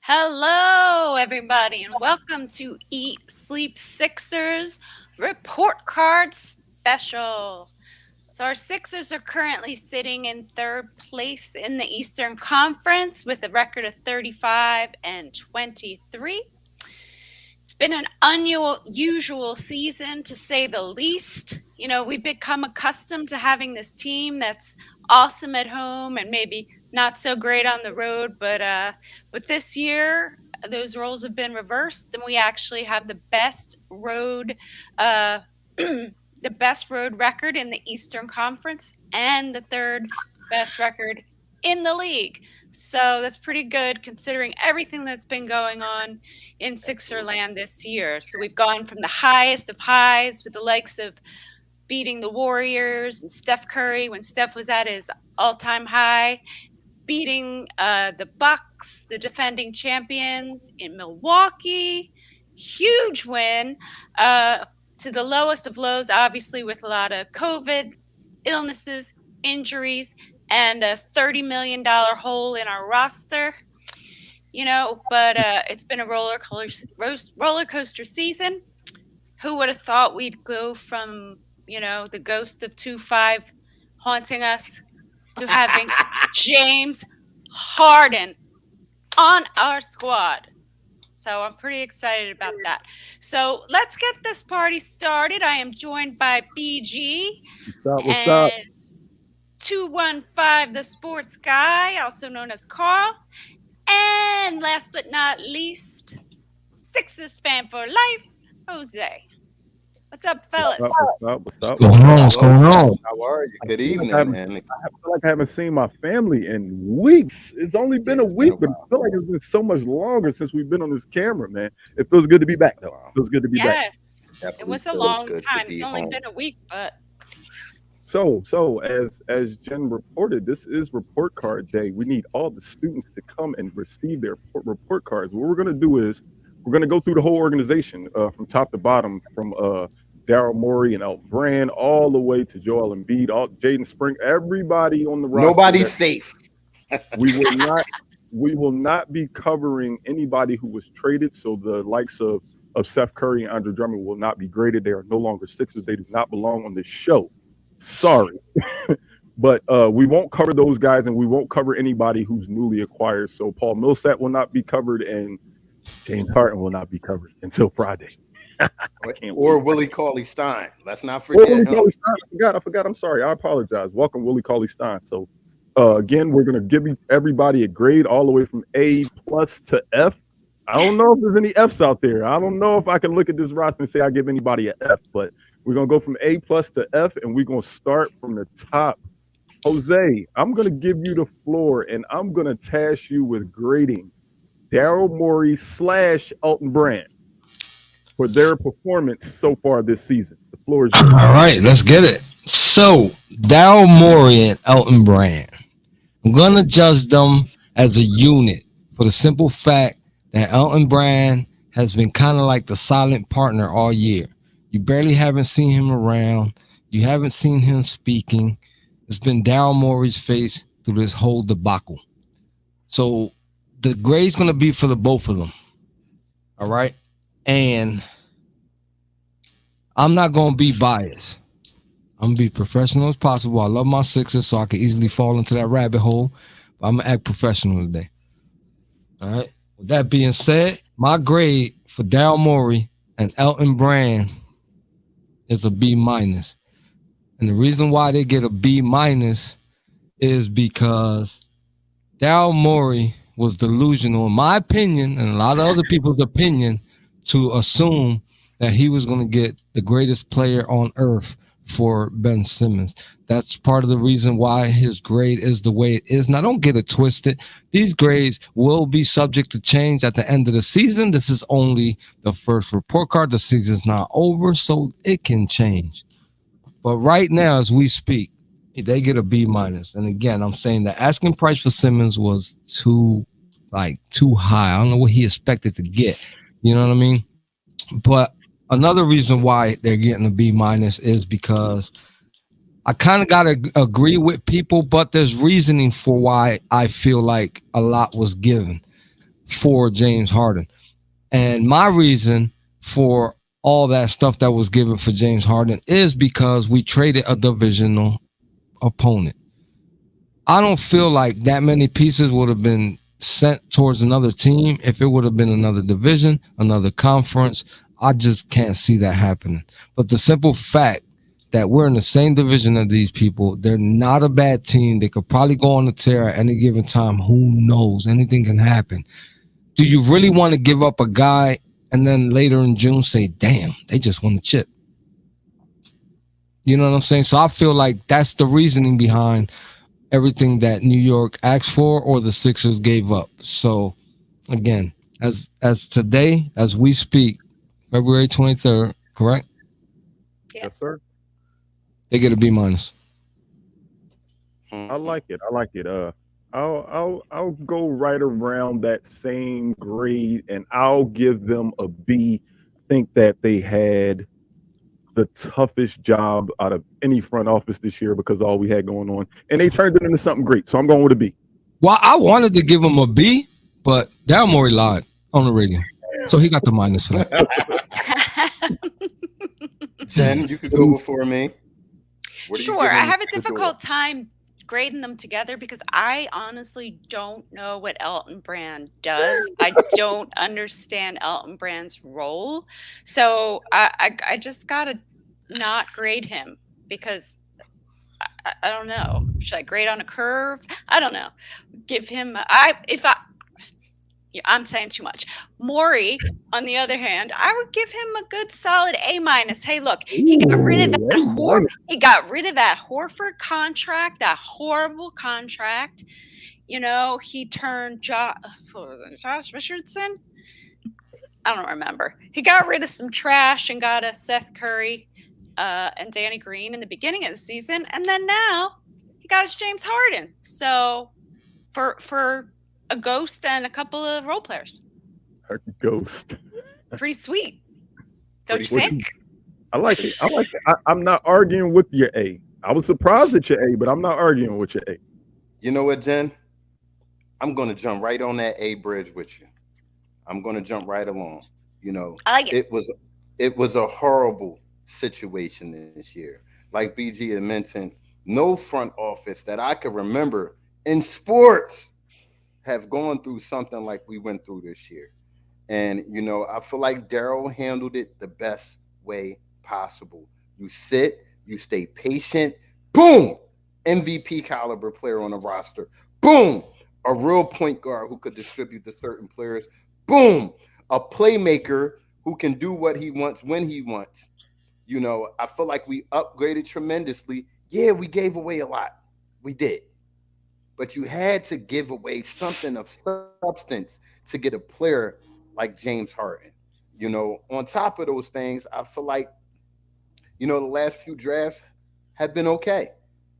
Hello, everybody, and welcome to Eat, Sleep, Sixers Report Card Special. So our Sixers are currently sitting in third place in the Eastern Conference with a record of 35 and 23. It's been an unusual season, to say the least. You know, we've become accustomed to having this team that's awesome at home and maybe not so great on the road, but this year those roles have been reversed, and we actually have the best road the best road record in the Eastern Conference and the third best record in the league. So that's pretty good considering everything that's been going on in Sixerland this year. So we've gone from the highest of highs with the likes of beating the Warriors and Steph Curry when Steph was at his all-time high, beating the Bucks, the defending champions in Milwaukee. Huge win, to the lowest of lows, obviously, with a lot of COVID, illnesses, injuries, and a $30 million hole in our roster. But it's been a roller coaster season. Who would have thought we'd go from, the ghost of 2-5 haunting us to having James Harden on our squad? So I'm pretty excited about that. So let's get this party started. I am joined by BG What's up? 215, the sports guy, also known as Carl. And last but not least, Sixers fan for life, Jose. What's up, fellas? What's up? What's going on? How are you? Good evening, man. I feel like I haven't seen my family in weeks. It's only been a week, but I feel like it's been so much longer since we've been on this camera, man. It feels good to be back, though. It feels good to be back. Yes, it was a long time. It's only been a week, but... So as Jen reported, this is report card day. We need all the students to come and receive their report cards. What we're going to do is we're going to go through the whole organization from top to bottom, from Daryl Morey and Elton Brand all the way to Joel Embiid, Jaden Spring, everybody on the roster. Nobody's safe. We will not be covering anybody who was traded. So the likes of Seth Curry and Andre Drummond will not be graded. They are no longer Sixers. They do not belong on this show. Sorry. But we won't cover those guys, and we won't cover anybody who's newly acquired. So Paul Millsap will not be covered, and James Harden will not be covered until Friday. Or Willie Cauley-Stein. Let's not forget. Willie Cauley-Stein. I forgot. I'm sorry. I apologize. Welcome, Willie Cauley-Stein. So again, we're going to give everybody a grade all the way from A+ to F. I don't know if there's any Fs out there. I don't know if I can look at this roster and say I give anybody an F, but we're going to go from A+ to F, and we're going to start from the top. Jose, I'm going to give you the floor, and I'm going to task you with grading Daryl Morey / Elton Brand for their performance so far this season. The floor is yours. All right, let's get it. So, Daryl Morey and Elton Brand. I'm going to judge them as a unit for the simple fact that Elton Brand has been kind of like the silent partner all year. You barely haven't seen him around. You haven't seen him speaking. It's been Daryl Morey's face through this whole debacle. So the grade's going to be for the both of them. All right? And I'm not going to be biased. I'm going to be professional as possible. I love my Sixers, so I can easily fall into that rabbit hole. But I'm going to act professional today. All right? With that being said, my grade for Daryl Morey and Elton Brand is a B-. And the reason why they get a B- is because Daryl Morey was delusional, in my opinion, and a lot of other people's opinion, to assume that he was going to get the greatest player on earth for Ben Simmons. That's part of the reason why his grade is the way it is. Now, don't get it twisted. These grades will be subject to change at the end of the season. This is only the first report card. The season's not over, so it can change. But right now, as we speak, they get a B-. And again, I'm saying the asking price for Simmons was too high. I don't know what he expected to get. You know what I mean? But another reason why they're getting a B- is because I kind of got to agree with people, but there's reasoning for why I feel like a lot was given for James Harden. And my reason for all that stuff that was given for James Harden is because we traded a divisional opponent. I don't feel like that many pieces would have been sent towards another team if it would have been another division, another conference. I just can't see that happening. But the simple fact that we're in the same division of these people, they're not a bad team. They could probably go on a tear at any given time. Who knows? Anything can happen. Do you really want to give up a guy and then later in June say, damn, they just won the chip? You know what I'm saying? So I feel like that's the reasoning behind everything that New York asked for or the Sixers gave up. So again, as today, as we speak, February 23rd, correct? Yeah. Yes, sir. They get a B minus. I like it. I like it. I'll go right around that same grade, and I'll give them a B. I think that they had the toughest job out of any front office this year because of all we had going on, and they turned it into something great. So I'm going with a B. Well, I wanted to give him a B, but Daryl Morey lied on the radio, so he got the minus for that. Jen, you could go before me. Sure. I have a difficult time grading them together because I honestly don't know what Elton Brand does. I don't understand Elton Brand's role. So I just got to not grade him because I don't know. Should I grade on a curve? I don't know. Give him, I'm saying too much. Morey, on the other hand, I would give him a good solid A minus. Hey, look, he got rid of that Horford contract, that horrible contract. You know, he turned Josh Richardson. I don't remember. He got rid of some trash and got a Seth Curry and Danny Green in the beginning of the season, and then now he got his James Harden. So for a ghost and a couple of role players. A ghost. Pretty sweet. Don't you think? I like it. I like it. I'm not arguing with your A. I was surprised at your A, but I'm not arguing with your A. You know what, Jen? I'm going to jump right on that A bridge with you. I'm going to jump right along. You know, I like it. It was a horrible situation this year. Like BG had mentioned, no front office that I could remember in sports have gone through something like we went through this year. And, you know, I feel like Daryl handled it the best way possible. You sit, you stay patient, boom, MVP caliber player on the roster, boom, a real point guard who could distribute to certain players, boom, a playmaker who can do what he wants when he wants. You know, I feel like we upgraded tremendously. Yeah, we gave away a lot. We did. But you had to give away something of substance to get a player like James Harden. You know, on top of those things, I feel like, you know, the last few drafts have been okay.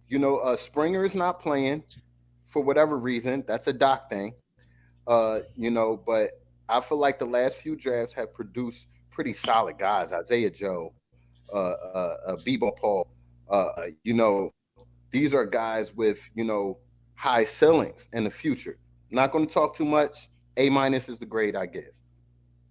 You know, Springer is not playing for whatever reason. That's a Doc thing. You know, but I feel like the last few drafts have produced pretty solid guys. Isaiah Joe, Bebo Paul. You know, these are guys with, you know, high ceilings in the future. Not going to talk too much. A minus is the grade I give.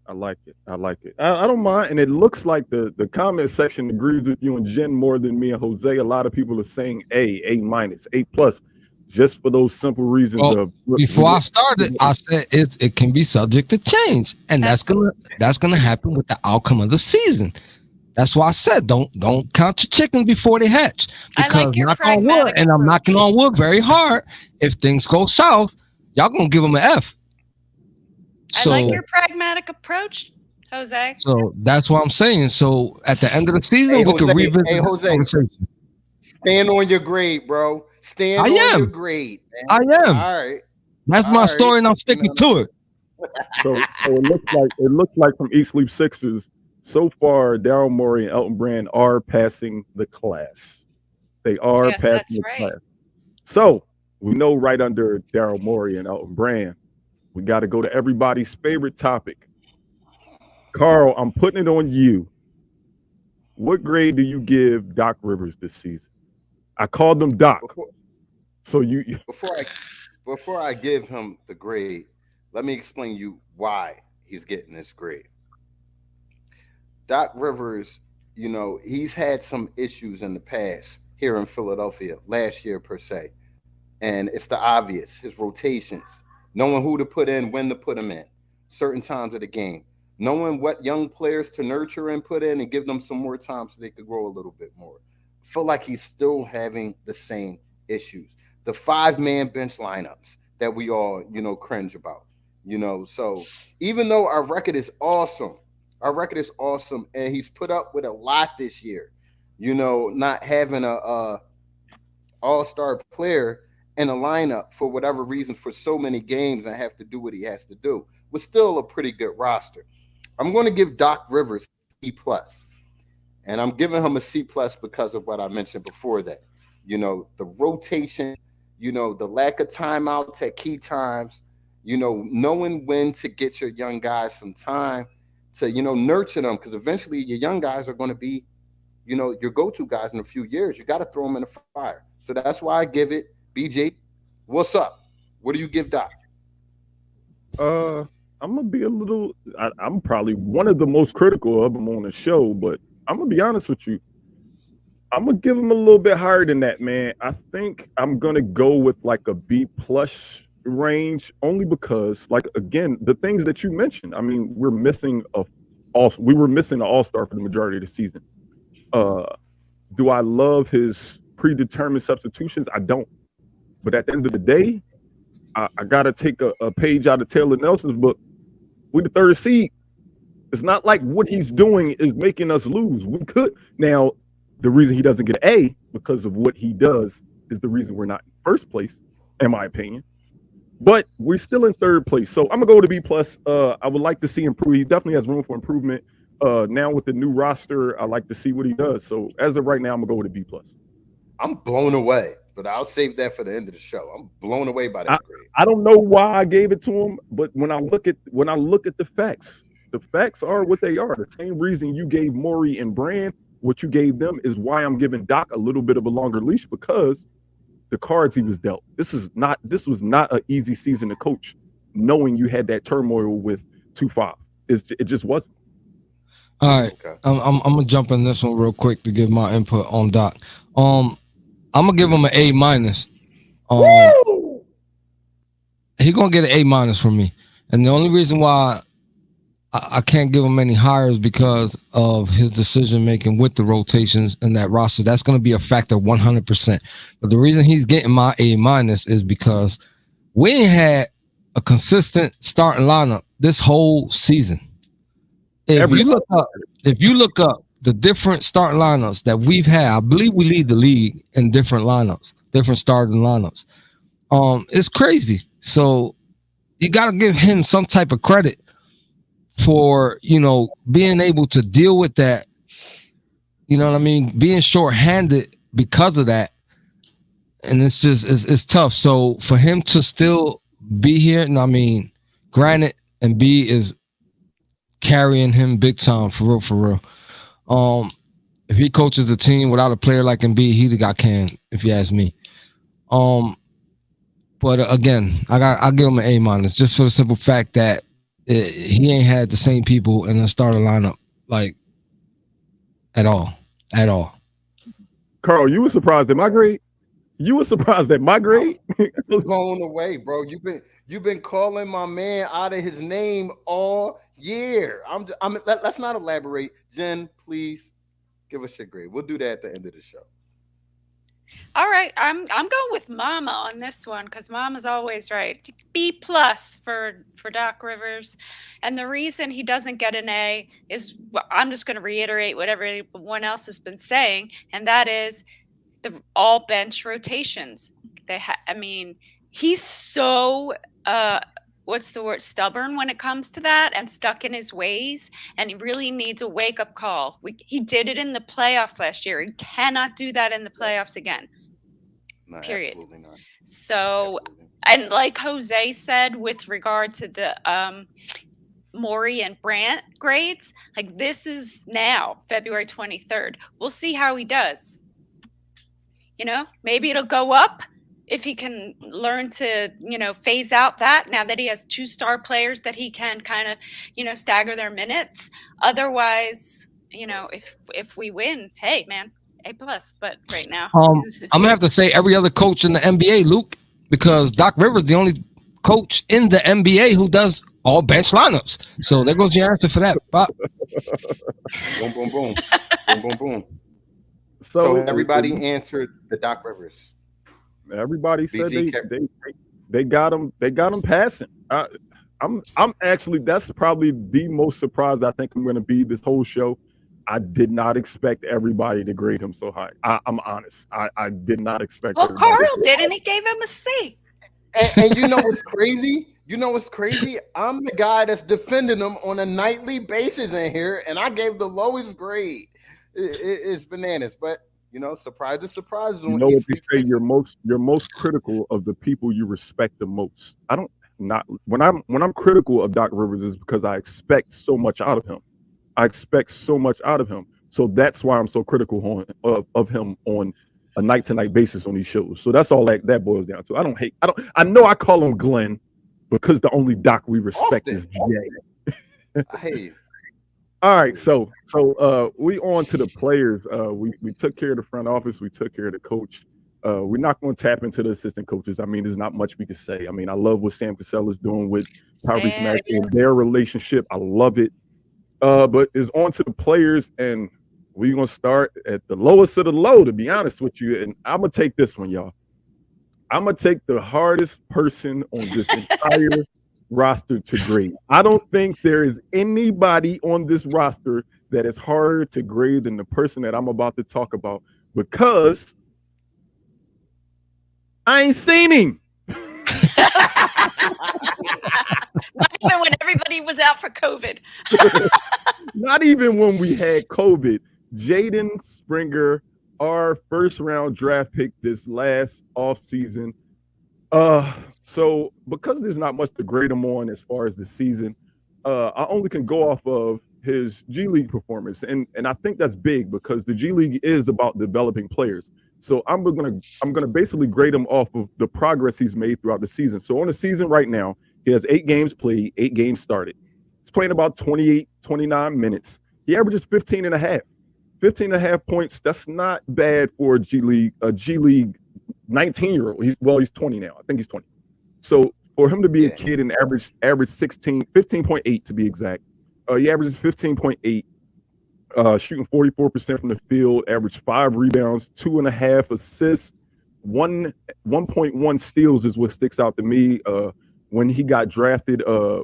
I like it. I like it. I don't mind. And it looks like the comment section agrees with you and Jen more than me and Jose. A lot of people are saying A minus, A plus, just for those simple reasons of. Before I started, I said it can be subject to change, and that's gonna happen with the outcome of the season. That's why I said don't count your chickens before they hatch. Because I like your knock on wood, and I'm knocking on wood very hard. If things go south, y'all gonna give them an F. So, I like your pragmatic approach, Jose. So that's what I'm saying. So at the end of the season, we can revisit the conversation. Stand on your grade, bro. Stand on your grade. Man. I am. All right. That's my story, and I'm sticking to it. So it looks like from Eat Sleep Sixers, so far, Daryl Morey and Elton Brand are passing the class. They are passing the class. So we know right under Daryl Morey and Elton Brand, we got to go to everybody's favorite topic. Carl, I'm putting it on you. What grade do you give Doc Rivers this season? I called them Doc. Before I give him the grade, let me explain you why he's getting this grade. Doc Rivers, you know, he's had some issues in the past here in Philadelphia, last year per se. And it's the obvious, his rotations, knowing who to put in, when to put them in, certain times of the game, knowing what young players to nurture and put in and give them some more time so they could grow a little bit more. I feel like he's still having the same issues. The 5-man bench lineups that we all, you know, cringe about, you know. So even though our record is awesome, and he's put up with a lot this year, you know, not having a all-star player in a lineup for whatever reason for so many games and have to do what he has to do. Was still a pretty good roster. I'm going to give Doc Rivers C plus, and I'm giving him a C plus because of what I mentioned before that. The rotation, the lack of timeouts at key times, knowing when to get your young guys some time to, nurture them, because eventually your young guys are going to be, your go-to guys in a few years. You got to throw them in the fire. So that's why I give it. BJ, what's up? What do you give Doc? I'm gonna be a little. I'm probably one of the most critical of him on the show, but I'm gonna be honest with you. I'm gonna give him a little bit higher than that, man. I think I'm gonna go with like a B plus range, only because, like, again, the things that you mentioned. I mean, we were missing an all-star for the majority of the season. Do I love his predetermined substitutions? I don't. But at the end of the day, I got to take a page out of Taylor Nelson's book. We're the third seed. It's not like what he's doing is making us lose. We could. Now, the reason he doesn't get an A because of what he does is the reason we're not in first place, in my opinion. But we're still in third place. So I'm going to go to B plus. I would like to see improve. He definitely has room for improvement. Now with the new roster, I like to see what he does. So as of right now, I'm going to go with a B plus. I'm blown away, but I'll save that for the end of the show. I'm blown away by that grade. I don't know why I gave it to him, but when I look at the facts are what they are. The same reason you gave Morey and Brand what you gave them is why I'm giving Doc a little bit of a longer leash, because the cards he was dealt. This was not an easy season to coach, knowing you had that turmoil with 2-5. It just wasn't. All right, okay. I'm gonna jump in this one real quick to give my input on Doc. I'm gonna give him an A minus. He gonna get an A minus from me, and the only reason why I can't give him any higher is because of his decision making with the rotations and that roster. That's gonna be a factor 100%. But the reason he's getting my A minus is because we ain't had a consistent starting lineup this whole season. If you look up the different starting lineups that we've had, I believe we lead the league in different lineups, different starting lineups. It's crazy. So you got to give him some type of credit for, being able to deal with that. You know what I mean? Being shorthanded because of that. And it's just, it's tough. So for him to still be here, and I mean, granted, Embiid is carrying him big time, for real. If he coaches the team without a player like Embiid, he'd have got canned, if you ask me. But again, I'll give him an A minus just for the simple fact that he ain't had the same people in the starter lineup like at all. Carl, you were surprised at my grade? You were surprised at my grade? Blown away, bro. You've been calling my man out of his name all year. Let's not elaborate. Jen, please give us your grade. We'll do that at the end of the show. All right, I'm going with Mama on this one because Mama's always right. B plus for Doc Rivers, and the reason he doesn't get an A is, I'm just going to reiterate what everyone else has been saying, and that is the all bench rotations. He's so stubborn when it comes to that and stuck in his ways, and he really needs a wake-up call. He did it in the playoffs last year. He cannot do that in the playoffs again. No, period. Absolutely not. So, Absolutely. and like Jose said with regard to the Morey and Brant grades, like, this is now February 23rd. We'll see how he does. Maybe it'll go up if he can learn to, phase out that now that he has 2-star players that he can kind of, stagger their minutes. Otherwise, if we win, hey, man, A plus. But right now, I'm gonna have to say every other coach in the NBA, Luke, because Doc Rivers is the only coach in the NBA who does all bench lineups. So there goes your answer for that. Bob. Boom, boom, boom, boom, boom, boom. So everybody answered the Doc Rivers. Everybody said they got him. They got him passing. I'm actually, that's probably the most surprised I think I'm going to be this whole show. I did not expect everybody to grade him so high. I'm honest. I did not expect Well, everybody. Carl did, and he gave him a C. And you know what's crazy? You know what's crazy? I'm the guy that's defending them on a nightly basis in here, and I gave the lowest grade. It's bananas, but you know, surprises, surprises. You On know Eat what they Sleep say? Sixers. You're most critical of the people you respect the most. I don't not when I'm critical of Doc Rivers is because I expect so much out of him. I expect so much out of him. So that's why I'm so critical of him on a night to night basis on these shows. So that's all that boils down to. I know I call him Glenn because the only Doc we respect Often, is Jay. I hear you. All right, so we on to the players. We took care of the front office. We took care of the coach. We're not going to tap into the assistant coaches. I mean, there's not much we can say. I mean, I love what Sam Cassell is doing with Tyrese Sam. Maxi and their relationship. I love it. But it's on to the players, and we're gonna start at the lowest of the low. To be honest with you, and I'm gonna take this one, y'all. I'm gonna take the hardest person on this entire roster to grade. I don't think there is anybody on this roster that is harder to grade than the person that I'm about to talk about because I ain't seen him. Not even when everybody was out for COVID. Not even when we had COVID. Jaden Springer, our first round draft pick this last offseason. So because there's not much to grade him on as far as the season, I only can go off of his G League performance, and I think that's big because the G League is about developing players. So I'm gonna basically grade him off of the progress he's made throughout the season. So on the season right now, he has 8 games played, 8 games started. He's playing about 28, 29 minutes. He averages 15 and a half. 15 and a half points. That's not bad for a G League 19-year-old. He's 20 now. I think he's 20. So for him to be a kid and average 15.8 to be exact, he averages 15.8, shooting 44% from the field, average 5 rebounds, 2.5 assists, 1.1 steals is what sticks out to me. When he got drafted,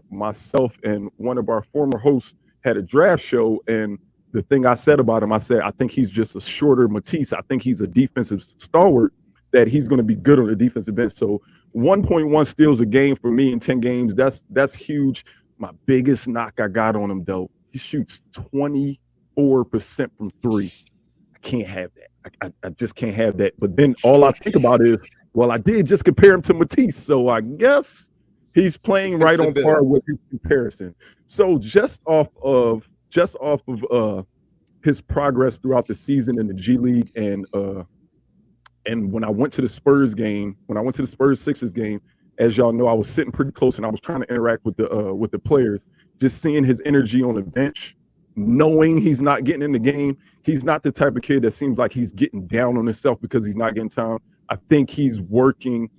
myself and one of our former hosts had a draft show, and the thing I said about him, I said, I think he's just a shorter Matisse. I think he's a defensive stalwart that he's going to be good on the defensive end. So 1.1 steals a game for me in 10 games, that's huge. My biggest knock I got on him, though, he shoots 24% from 3. I can't have that. I just can't have that. But then all I think about is, well, I did just compare him to Matisse, so I guess he's playing right on par with his comparison. So just off of his progress throughout the season in the G League, and when I went to the Spurs Sixers game, as y'all know, I was sitting pretty close and I was trying to interact with the players. Just seeing his energy on the bench, knowing he's not getting in the game, he's not the type of kid that seems like he's getting down on himself because he's not getting time. I think he's working.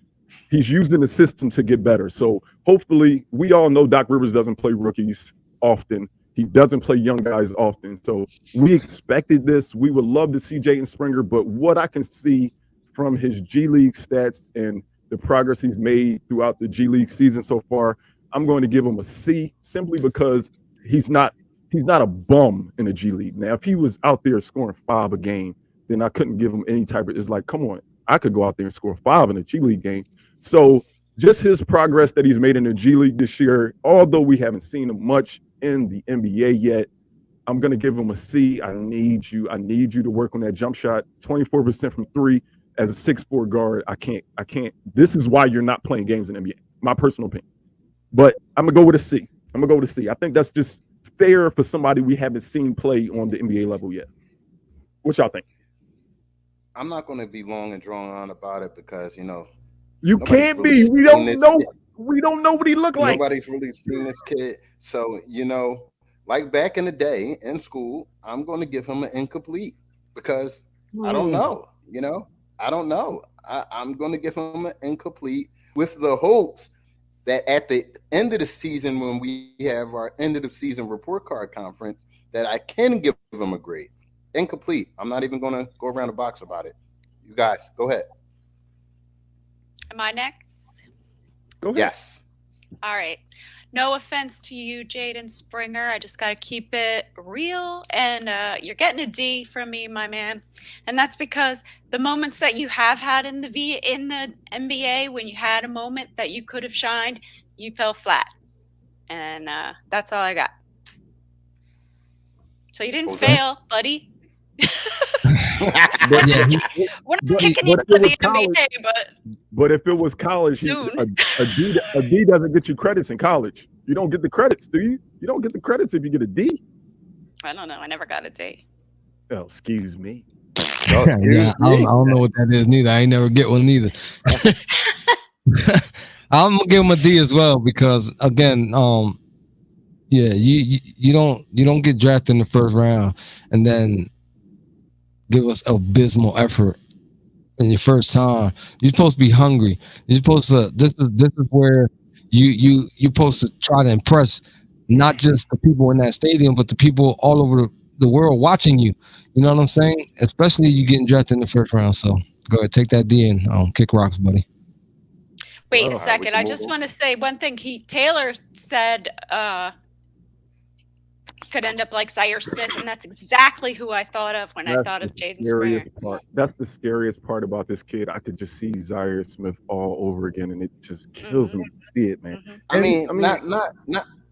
He's using the system to get better. So hopefully, we all know Doc Rivers doesn't play rookies often. He doesn't play young guys often. So we expected this. We would love to see Jaden Springer, but what I can see from his G League stats and the progress he's made throughout the G League season so far, I'm going to give him a C simply because he's not a bum in the G League. Now, if he was out there scoring 5 a game, then I couldn't give him any type of, it's like, come on, I could go out there and score 5 in a G League game. So just his progress that he's made in the G League this year, although we haven't seen him much in the NBA yet, I'm going to give him a C. I need you to work on that jump shot. 24% from 3 as a 6'4" guard. I can't. This is why you're not playing games in NBA. My personal opinion. But I'm going to go with a C. I think that's just fair for somebody we haven't seen play on the NBA level yet. What y'all think? I'm not going to be long and drawn on about it because, you can't be. We don't know. We don't know what he looked like. Nobody's really seen this kid. So, like back in the day in school, I'm going to give him an incomplete because I don't know. I don't know. I'm going to give him an incomplete with the hopes that at the end of the season, when we have our end of the season report card conference, that I can give him a grade. Incomplete. I'm not even going to go around the box about it. You guys, go ahead. Am I next? Go ahead. Yes. All right. No offense to you, Jaden Springer. I just got to keep it real. And you're getting a D from me, my man. And that's because the moments that you have had in the NBA, when you had a moment that you could have shined, you fell flat. And that's all I got. So you didn't Okay. fail, buddy. But, Yeah, We're not but, kicking you but out if it of was the college, NBA, but but if it was college, soon. a D doesn't get you credits in college. You don't get the credits, do you? You don't get the credits if you get a D. I don't know. I never got a D. Oh, excuse me. Oh, excuse yeah, I me. don't know what that is neither. I ain't never get one neither. I'm gonna give him a D as well because again, yeah, you don't get drafted in the first round and then give us abysmal effort in your first time. You're supposed to be hungry. You're supposed to. This is where you're supposed to try to impress not just the people in that stadium, but the people all over the world watching you. You know what I'm saying? Especially you getting drafted in the first round. So go ahead, take that D and kick rocks, buddy. Wait a Well, second. I just want to say one thing. Taylor said he could end up like Zaire Smith, and that's exactly who I thought of when I that's thought the of Jaden Springer. scariest part. That's the scariest part about this kid. I could just see Zaire Smith all over again, and it just kills me to see it, man. Mhm. I mean,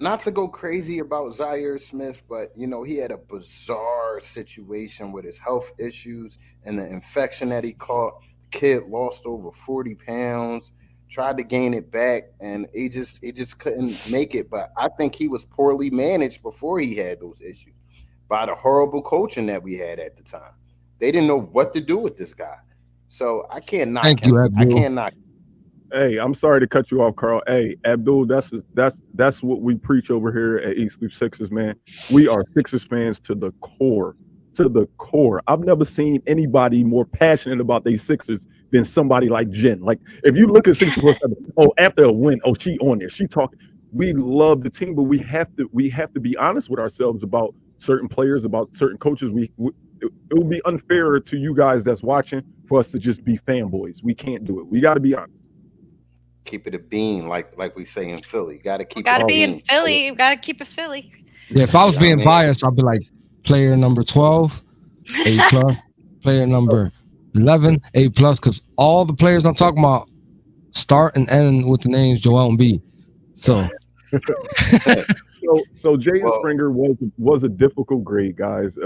not to go crazy about Zaire Smith, but you know, he had a bizarre situation with his health issues and the infection that he caught. The kid lost over 40 pounds, tried to gain it back, and he just couldn't make it. But I think he was poorly managed before he had those issues by the horrible coaching that we had at the time. They didn't know what to do with this guy. So I can't knock Thank him. you, I Abdul. can't knock him. Hey, I'm sorry to cut you off, Carl. Hey, Abdul, that's what we preach over here at Eat Sleep Sixers, man. We are Sixers fans to the core. To the core. I've never seen anybody more passionate about their Sixers than somebody like Jen. Like, if you look at 64-7, oh, after a win, oh, she on there. She talking. We love the team, but we have to be honest with ourselves about certain players, about certain coaches. It would be unfair to you guys that's watching for us to just be fanboys. We can't do it. We got to be honest. Keep it a bean, like we say in Philly. Got to keep Got to it a be in bean. Philly. Got to keep it Philly. Yeah, if I was Yeah, being man. biased, I'd be like player number 12, A plus. Player number 11, A plus. Because all the players I'm talking about start and end with the names Joel Embiid. So So Jaden Well, Springer was a difficult grade, guys.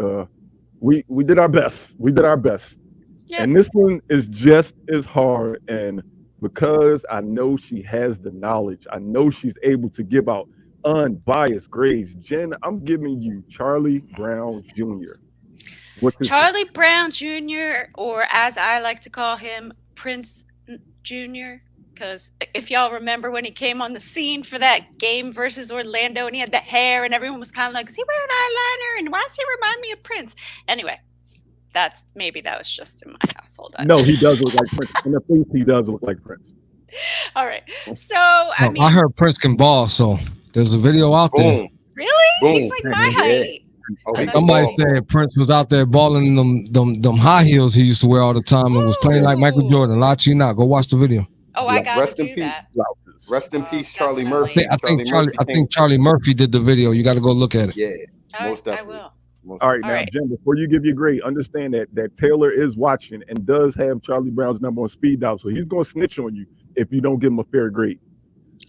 We did our best. We did our best. Yeah. And this one is just as hard. And because I know she has the knowledge, I know she's able to give out unbiased grades. Jen, I'm giving you Charlie Brown Jr. What's his Charlie Brown Jr., or as I like to call him, Prince Jr., because if y'all remember when he came on the scene for that game versus Orlando and he had the hair and everyone was kind of like, is he wearing eyeliner? And why does he remind me of Prince? Anyway, that was just in my household. No, he does look like Prince. In the face, he does look like Prince. All right. So, I mean, I heard Prince can ball, so there's a video out there. boom, really? boom. He's like my Yeah. height. Oh, he Like, can somebody ball, said Prince was out there balling in them high heels he used to wear all the time and was playing like Michael Ooh. Jordan. Lie to you not. Go watch the video. Oh, I got to Rest in do peace. that. Blouses. Rest in Oh, peace, Charlie definitely. Murphy. I think Charlie Murphy did the video. You got to go look at it. Yeah, All most right, I definitely. will. Most All right, All now, right. Jen, before you give your grade, understand that Taylor is watching and does have Charlie Brown's number on speed dial, so he's going to snitch on you if you don't give him a fair grade.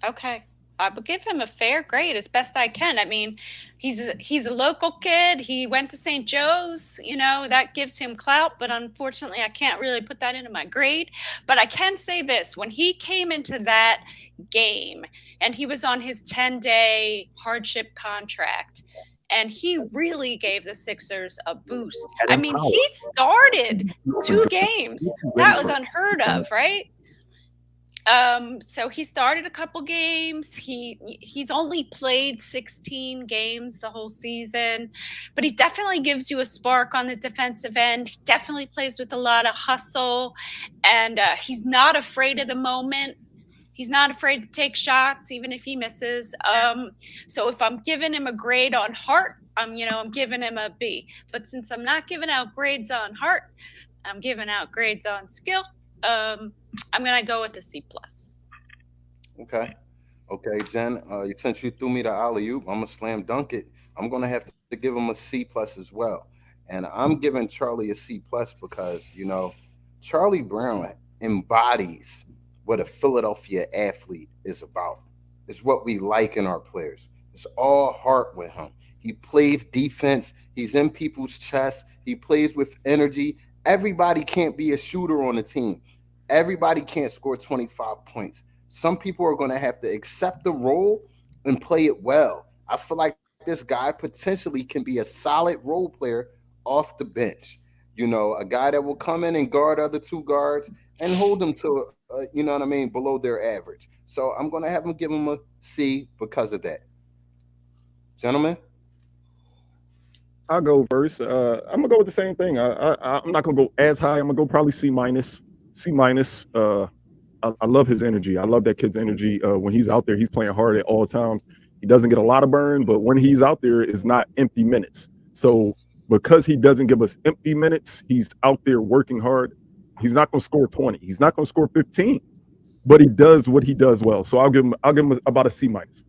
Okay. I will give him a fair grade as best I can. I mean, he's a local kid. He went to St. Joe's, that gives him clout, but unfortunately I can't really put that into my grade. But I can say this, when he came into that game and he was on his 10-day hardship contract, and he really gave the Sixers a boost. I mean, he started 2 games. That was unheard of, right? So he started a couple games. He's only played 16 games the whole season, but he definitely gives you a spark on the defensive end. He definitely plays with a lot of hustle, and he's not afraid of the moment. He's not afraid to take shots, even if he misses. So if I'm giving him a grade on heart, I'm giving him a B. But since I'm not giving out grades on heart, I'm giving out grades on skill. I'm gonna go with a C+. Okay. Okay, Jen, since you threw me the alley oop, I'm gonna slam dunk it. I'm gonna have to give him a C plus as well, and I'm giving Charlie a C plus because Charlie Brown embodies what a Philadelphia athlete is about. It's what we like in our players. It's all heart with him. He plays defense. He's in people's chests. He plays with energy. Everybody can't be a shooter on the team. Everybody can't score 25 points. Some people are going to have to accept the role and play it well. I feel like this guy potentially can be a solid role player off the bench. A guy that will come in and guard other two guards and hold them to, what I mean, below their average. So I'm going to have him give him a C because of that. Gentlemen? I'll go first. I'm gonna go with the same thing. I'm not gonna go as high. I'm gonna go probably C minus. C minus. I love his energy. I love that kid's energy. When he's out there, he's playing hard at all times. He doesn't get a lot of burn, but when he's out there, it's not empty minutes. So because he doesn't give us empty minutes, he's out there working hard. He's not gonna score 20. He's not gonna score 15, but he does what he does well. So I'll give him about a C minus.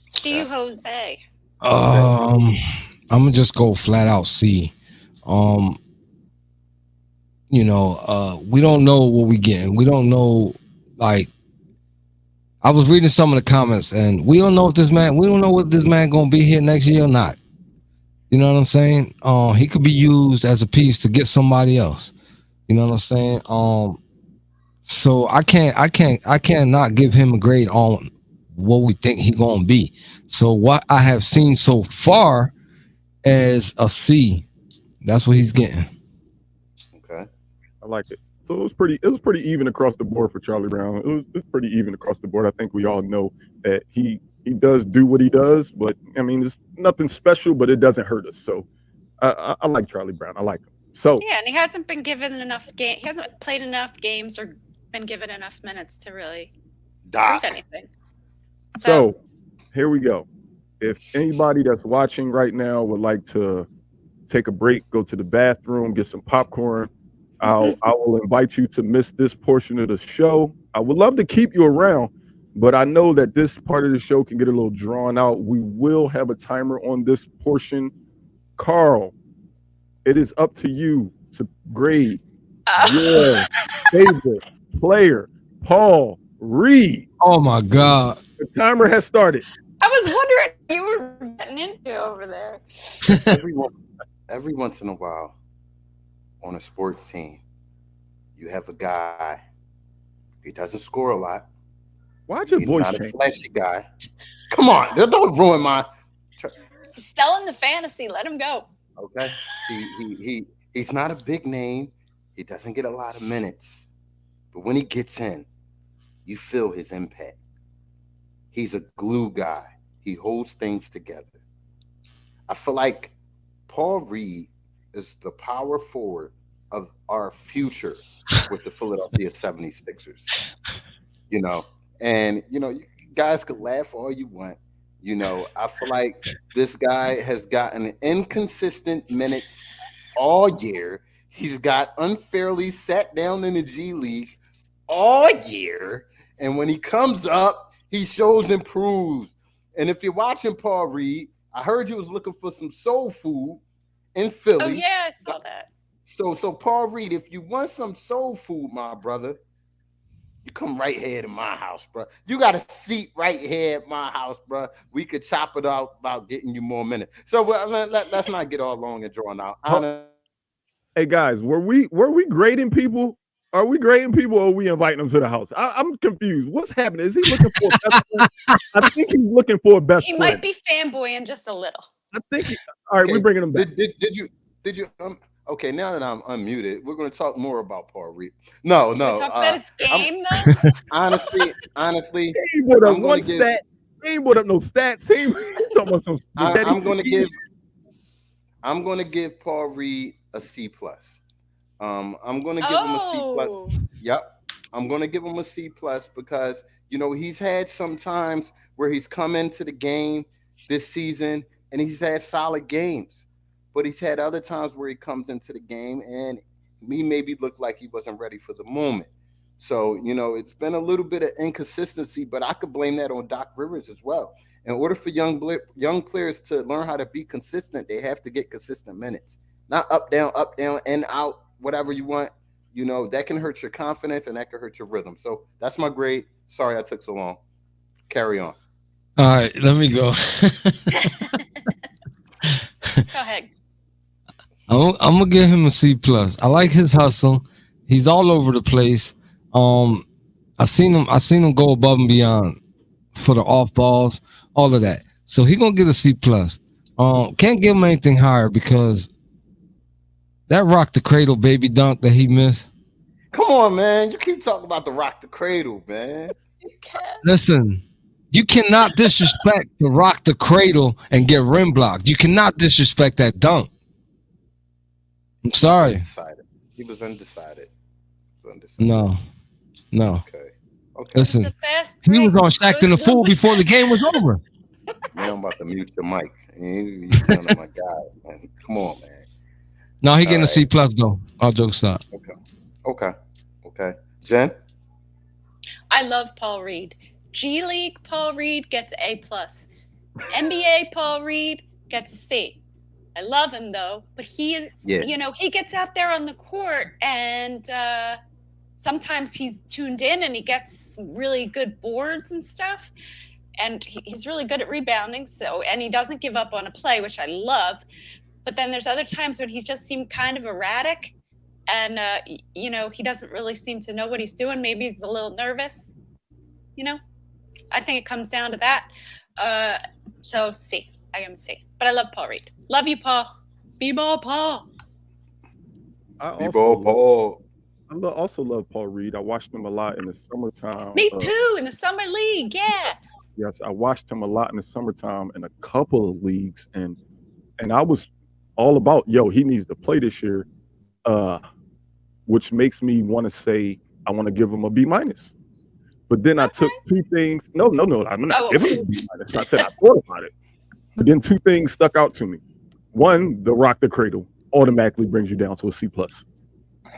See you, Jose. I'm gonna just go flat out C. Um, we don't know what we getting. We don't know. Like, I was reading some of the comments, and we don't know if this man. We don't know what this man gonna be here next year or not. You know what I'm saying? He could be used as a piece to get somebody else. You know what I'm saying? So I cannot give him a grade on what we think he gonna be. So what I have seen so far as a C, that's what he's getting. Okay. I like it. So it was pretty even across the board for Charlie Brown. It's pretty even across the board. I think we all know that he does do what he does, but I mean, it's nothing special, but it doesn't hurt us. So I like Charlie Brown. I like him. So Yeah, and he hasn't been given enough game. He hasn't played enough games or been given enough minutes to really prove Doc. anything. so here we go. If anybody that's watching right now would like to take a break, go to the bathroom, get some popcorn, I will invite you to miss this portion of the show. I would love to keep you around, but I know that this part of the show can get a little drawn out. We will have a timer on this portion. Carl, it is up to you to grade your favorite player, Paul Reed. Oh my God. The timer has started. I was wondering what you were getting into over there. every, once, every once in a while on a sports team, you have a guy. He doesn't score a lot. Why'd your He's voice not a change? flashy guy. Come on, don't ruin my. He's still in the fantasy. Let him go. Okay, he's not a big name. He doesn't get a lot of minutes, but when he gets in, you feel his impact. He's a glue guy. He holds things together. I feel like Paul Reed is the power forward of our future with the Philadelphia 76ers. You know, and you guys could laugh all you want. I feel like this guy has gotten inconsistent minutes all year. He's got unfairly sat down in the G League all year. And when he comes up, he shows and proves. And if you're watching Paul Reed, I heard you was looking for some soul food in Philly. Oh yeah, I saw that. So Paul Reed, if you want some soul food, my brother, you come right here to my house, bro. You got a seat right here at my house, bro. We could chop it out about getting you more minutes. So let's not get all long and drawn out. Hey guys, were we grading people? Are we grading people or are we inviting them to the house? I'm confused. What's happening? Is he looking for a best friend? I think he's looking for a best He friend. might be fanboying just a little. I think all right, we're bringing him back. Did you okay, now that I'm unmuted, we're going to talk more about Paul Reed. No. Can we talk about his game though? Honestly, He ain't put up one stat. He ain't put up no stats. He talking about some. I'm going to give Paul Reed a C plus. I'm going to give him a C plus. Yep, I'm going to give him a C plus because he's had some times where he's come into the game this season and he's had solid games, but he's had other times where he comes into the game and he maybe looked like he wasn't ready for the moment. So, it's been a little bit of inconsistency, but I could blame that on Doc Rivers as well. In order for young players to learn how to be consistent, they have to get consistent minutes. Not up, down, in, out, whatever you want. That can hurt your confidence and that can hurt your rhythm. So that's my grade. Sorry I took so long. Carry on. All right, let me go. Go ahead. I'm gonna give him a C plus. I like his hustle. He's all over the place. I seen him go above and beyond for the off balls, all of that. So he gonna get a C plus. Can't give him anything higher because that rock the cradle baby dunk that he missed. Come on, man. You keep talking about the rock the cradle, man. Listen, you cannot disrespect the rock the cradle and get rim blocked. You cannot disrespect that dunk. I'm sorry. He was undecided. No. Okay. Listen, he was on Shaq and the Fool before the game was over. Now I'm about to mute the mic. He's kind of my guy, man. Come on, man. No, he getting a C plus though. All jokes aside. Okay. Jen? I love Paul Reed. G League Paul Reed gets A plus. NBA Paul Reed gets a C. I love him though, but he is, he gets out there on the court and sometimes he's tuned in and he gets really good boards and stuff. And he's really good at rebounding. And he doesn't give up on a play, which I love. But then there's other times when he's just seemed kind of erratic and, he doesn't really seem to know what he's doing. Maybe he's a little nervous, I think it comes down to that. So C, I give him a C. But I love Paul Reed. Love you, Paul. B-ball, Paul. I also love Paul Reed. I watched him a lot in the summertime. Me too, in the summer league, yeah. Yes, I watched him a lot in the summertime in a couple of leagues, and I was all about, he needs to play this year, which makes me want to say I want to give him a B minus. But then I took two things. No, I'm not giving him a B minus. I said I thought about it. But then two things stuck out to me. One, the rock the cradle automatically brings you down to a C plus.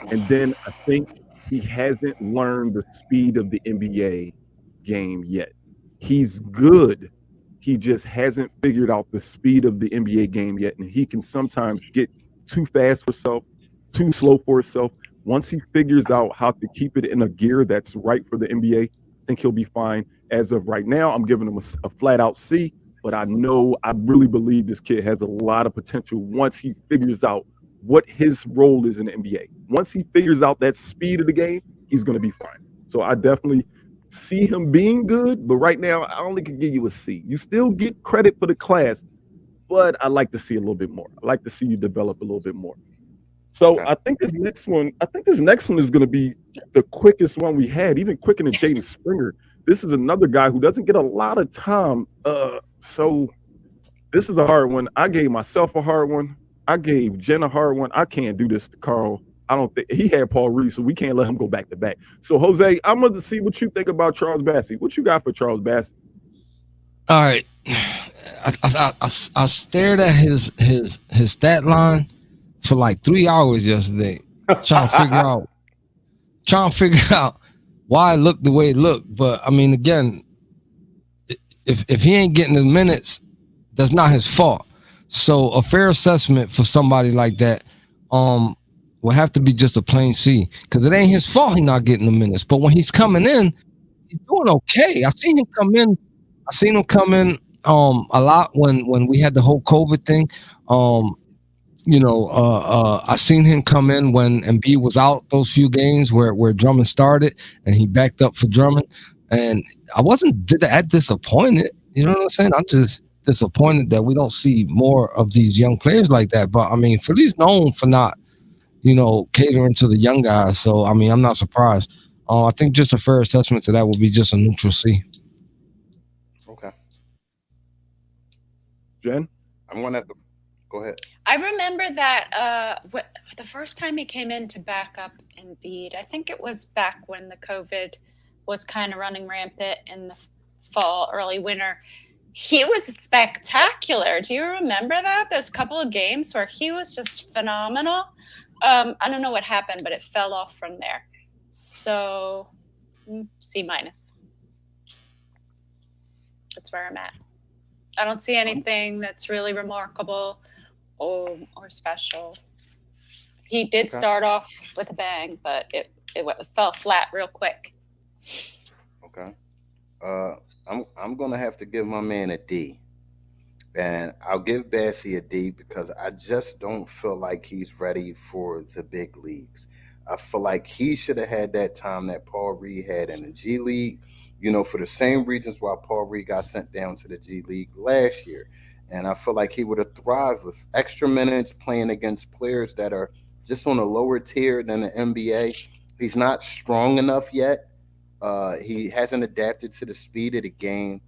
And then I think he hasn't learned the speed of the NBA game yet. He's good. He just hasn't figured out the speed of the NBA game yet. And he can sometimes get too fast for himself, too slow for himself. Once he figures out how to keep it in a gear that's right for the NBA, I think he'll be fine. As of right now, I'm giving him a flat out C, but I really believe this kid has a lot of potential once he figures out what his role is in the NBA. Once he figures out that speed of the game, he's going to be fine. So I definitely see him being good, but right now I only can give you a C. You still get credit for the class, but I like to see a little bit more. I like to see you develop a little bit more. So I think this next one is going to be the quickest one we had, even quicker than Jaden Springer. This is another guy who doesn't get a lot of time. So this is a hard one. I gave myself a hard one. I gave Jen a hard one. I can't do this to Carl. I don't think he had Paul Reed, so we can't let him go back to back. So Jose, I'm going to see what you think about Charles Bassey. What you got for Charles Bassey? All right. I stared at his stat line for like 3 hours yesterday, trying to figure out why it looked the way it looked. But I mean, again, if he ain't getting the minutes, that's not his fault. So a fair assessment for somebody like that will have to be just a plain C, because it ain't his fault he's not getting the minutes. But when he's coming in, he's doing okay. I seen him come in a lot when we had the whole COVID thing. I seen him come in when Embiid was out those few games where Drummond started and he backed up for Drummond, and I wasn't that disappointed. You know what I'm saying? I'm just disappointed that we don't see more of these young players like that. But I mean, Philly's known for not, catering to the young guys. So I mean, I'm not surprised. I think just a fair assessment to that would be just a neutral C. Okay. Jen? I'm going to have to go ahead. I remember that the first time he came in to back up Embiid, I think it was back when the COVID was kind of running rampant in the fall, early winter. He was spectacular. Do you remember that? Those couple of games where he was just phenomenal. I don't know what happened, but it fell off from there. So C-. That's where I'm at. I don't see anything that's really remarkable or special. He did start off with a bang, but it fell flat real quick. Okay. I'm gonna have to give my man a D. And I'll give Bassie a D because I just don't feel like he's ready for the big leagues. I feel like he should have had that time that Paul Reed had in the G League, for the same reasons why Paul Reed got sent down to the G League last year. And I feel like he would have thrived with extra minutes playing against players that are just on a lower tier than the NBA. He's not strong enough yet. He hasn't adapted to the speed of the game.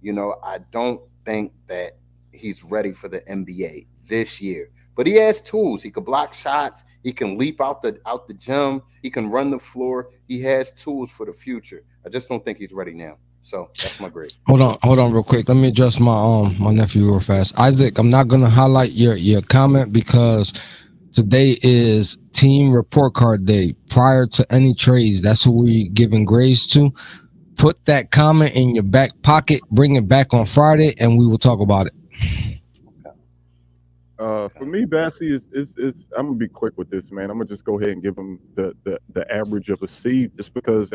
I don't think that he's ready for the NBA this year. But he has tools. He can block shots. He can leap out the gym. He can run the floor. He has tools for the future. I just don't think he's ready now. So that's my grade. Hold on, real quick. Let me address my nephew real fast. Isaac, I'm not gonna highlight your comment because today is team report card day. Prior to any trades, that's who we giving grades to. Put that comment in your back pocket. Bring it back on Friday, and we will talk about it. For me, Bassie is I'm gonna be quick with this, man. I'm gonna just go ahead and give him the average of a C, just because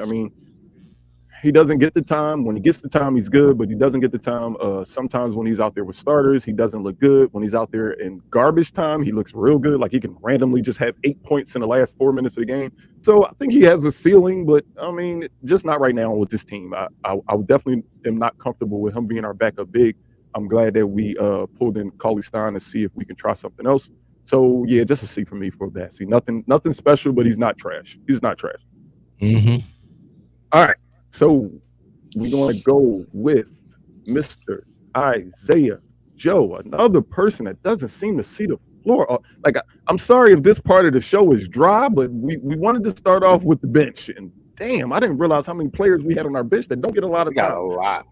he doesn't get the time. When he gets the time, he's good, but he doesn't get the time. Sometimes when he's out there with starters, he doesn't look good. When he's out there in garbage time, he looks real good. Like he can randomly just have 8 points in the last 4 minutes of the game. So I think he has a ceiling, but just not right now with this team. I definitely am not comfortable with him being our backup big. I'm glad that we pulled in Cauley Stein to see if we can try something else. So yeah, just a C for me for that. See, nothing special, but he's not trash. He's not trash. Mm-hmm. All right. So we're going to go with Mr. Isaiah Joe, another person that doesn't seem to see the floor. I'm sorry if this part of the show is dry, but we wanted to start off with the bench. And damn, I didn't realize how many players we had on our bench that don't get a lot of We got time. a lot.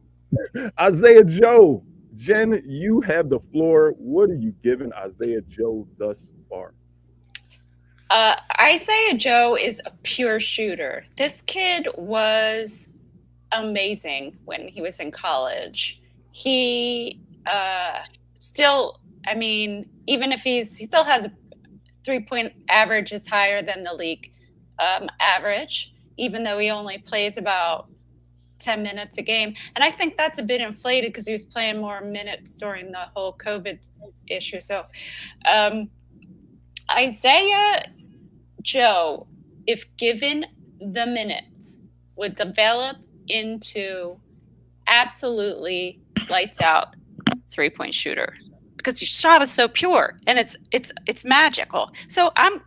Isaiah Joe, Jen, you have the floor. What are you giving Isaiah Joe thus far? Isaiah Joe is a pure shooter. This kid was amazing when he was in college. He still, even if he still has a 3-point average is higher than the league average, even though he only plays about 10 minutes a game. And I think that's a bit inflated because he was playing more minutes during the whole COVID issue. So Isaiah Joe, if given the minutes, would develop into absolutely lights out 3-point shooter because his shot is so pure and it's magical. So I'm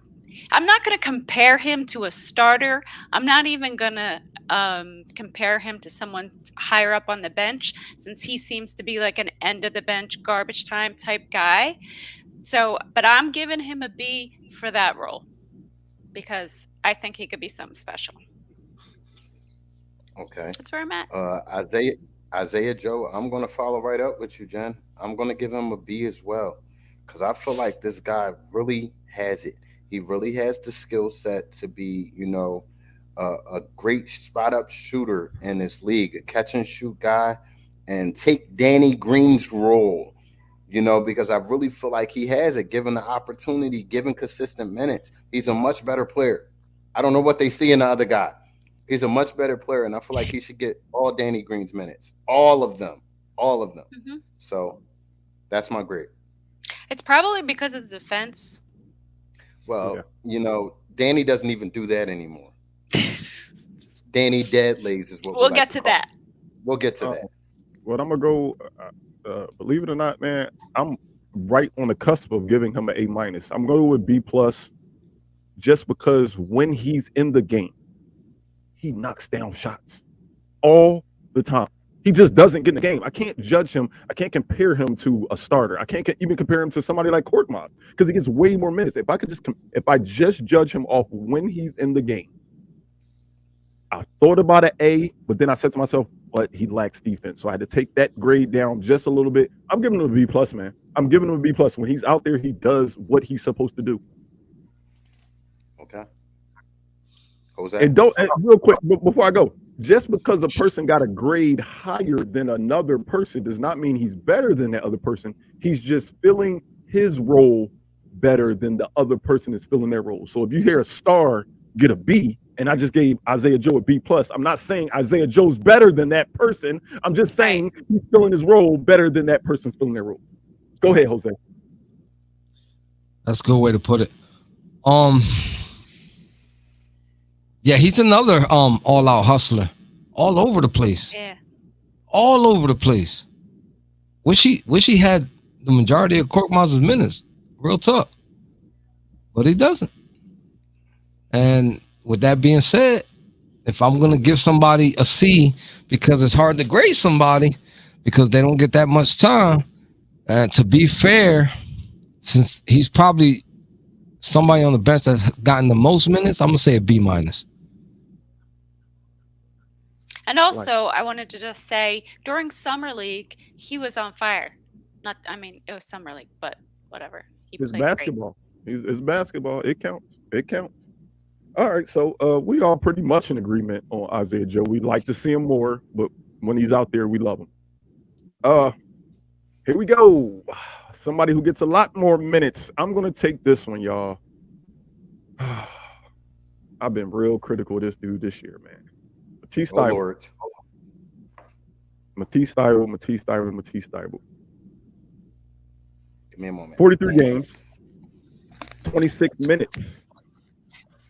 not going to compare him to a starter. I'm not even going to compare him to someone higher up on the bench, since he seems to be like an end of the bench garbage time type guy. So, but I'm giving him a B for that role because I think he could be something special. Okay. That's where I'm at. Isaiah Joe, I'm gonna follow right up with you, Jen. I'm gonna give him a B as well, because I feel like this guy really has it. He really has the skill set to be, a great spot up shooter in this league, a catch and shoot guy, and take Danny Green's role. Because I really feel like he has it, given the opportunity, given consistent minutes. He's a much better player. I don't know what they see in the other guy. He's a much better player, and I feel like he should get all Danny Green's minutes, all of them. Mm-hmm. So that's my grade. It's probably because of the defense. Well, Danny doesn't even do that anymore. Danny dead lays is what we'll get to that. We'll get to that. Well, I'm gonna go. Believe it or not, man, I'm right on the cusp of giving him an A-. I'm going with B+, just because when he's in the game, he knocks down shots all the time. He just doesn't get in the game. I can't judge him. I can't compare him to a starter. I can't even compare him to somebody like Korkmaz because he gets way more minutes. If I just judge him off when he's in the game, I thought about an A, but then I said to myself, but he lacks defense. So I had to take that grade down just a little bit. I'm giving him a B+, man. I'm giving him a B+. When he's out there, he does what he's supposed to do. Okay. Jose? And don't and real quick before I go, just because a person got a grade higher than another person does not mean he's better than that other person. He's just filling his role better than the other person is filling their role. So if you hear a star get a B, and I just gave Isaiah Joe a B plus, I'm not saying Isaiah Joe's better than that person. I'm just saying he's filling his role better than that person's filling their role. Go ahead, Jose. That's a good way to put it. Yeah, he's another all-out hustler, all over the place. Yeah. All over the place. Wish he had the majority of Korkmaz's minutes. Real tough. But he doesn't. And with that being said, if I'm gonna give somebody a C because it's hard to grade somebody because they don't get that much time, and to be fair, since he's probably somebody on the bench that's gotten the most minutes, I'm gonna say a B minus. And also, I wanted to just say, during Summer League, he was on fire. It was Summer League, but whatever. He It's played basketball. It's basketball. It counts. It counts. All right, so we all pretty much in agreement on Isaiah Joe. We'd like to see him more, but when he's out there, we love him. Here we go. Somebody who gets a lot more minutes. I'm gonna take this one, y'all. I've been real critical of this dude this year, man. Matisse Thybulle. Matisse Thybulle. Give me a moment. 43 games, 26 minutes,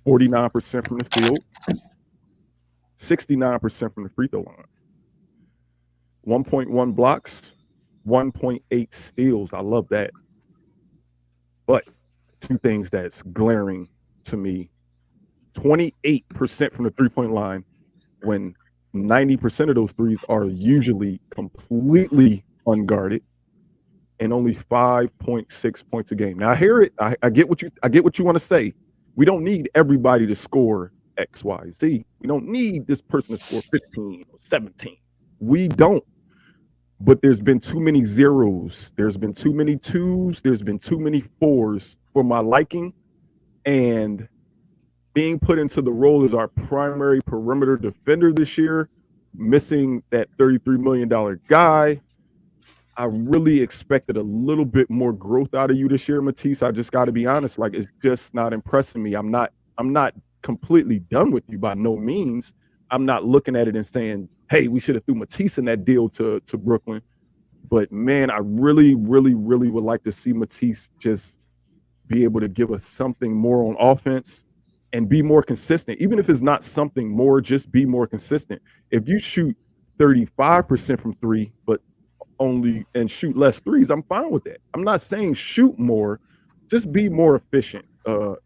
49% from the field, 69% from the free throw line, 1.1 blocks, 1.8 steals. I love that. But two things that's glaring to me: 28% from the three-point line, when 90% of those threes are usually completely unguarded, and only 5.6 points a game. Now I hear it. I get what you want to say. We don't need everybody to score X, Y, Z. We don't need this person to score 15 or 17. We don't. But there's been too many zeros. There's been too many twos. There's been too many fours for my liking. And being put into the role as our primary perimeter defender this year, missing that $33 million guy, I really expected a little bit more growth out of you this year, Matisse. I just got to be honest. Like, it's just not impressing me. I'm not completely done with you by no means. I'm not looking at it and saying, hey, we should have threw Matisse in that deal to Brooklyn. But man, I really, really, really would like to see Matisse just be able to give us something more on offense and be more consistent. Even if it's not something more, just be more consistent. If you shoot 35% from three, but and shoot less threes, I'm fine with that. I'm not saying shoot more, just be more efficient.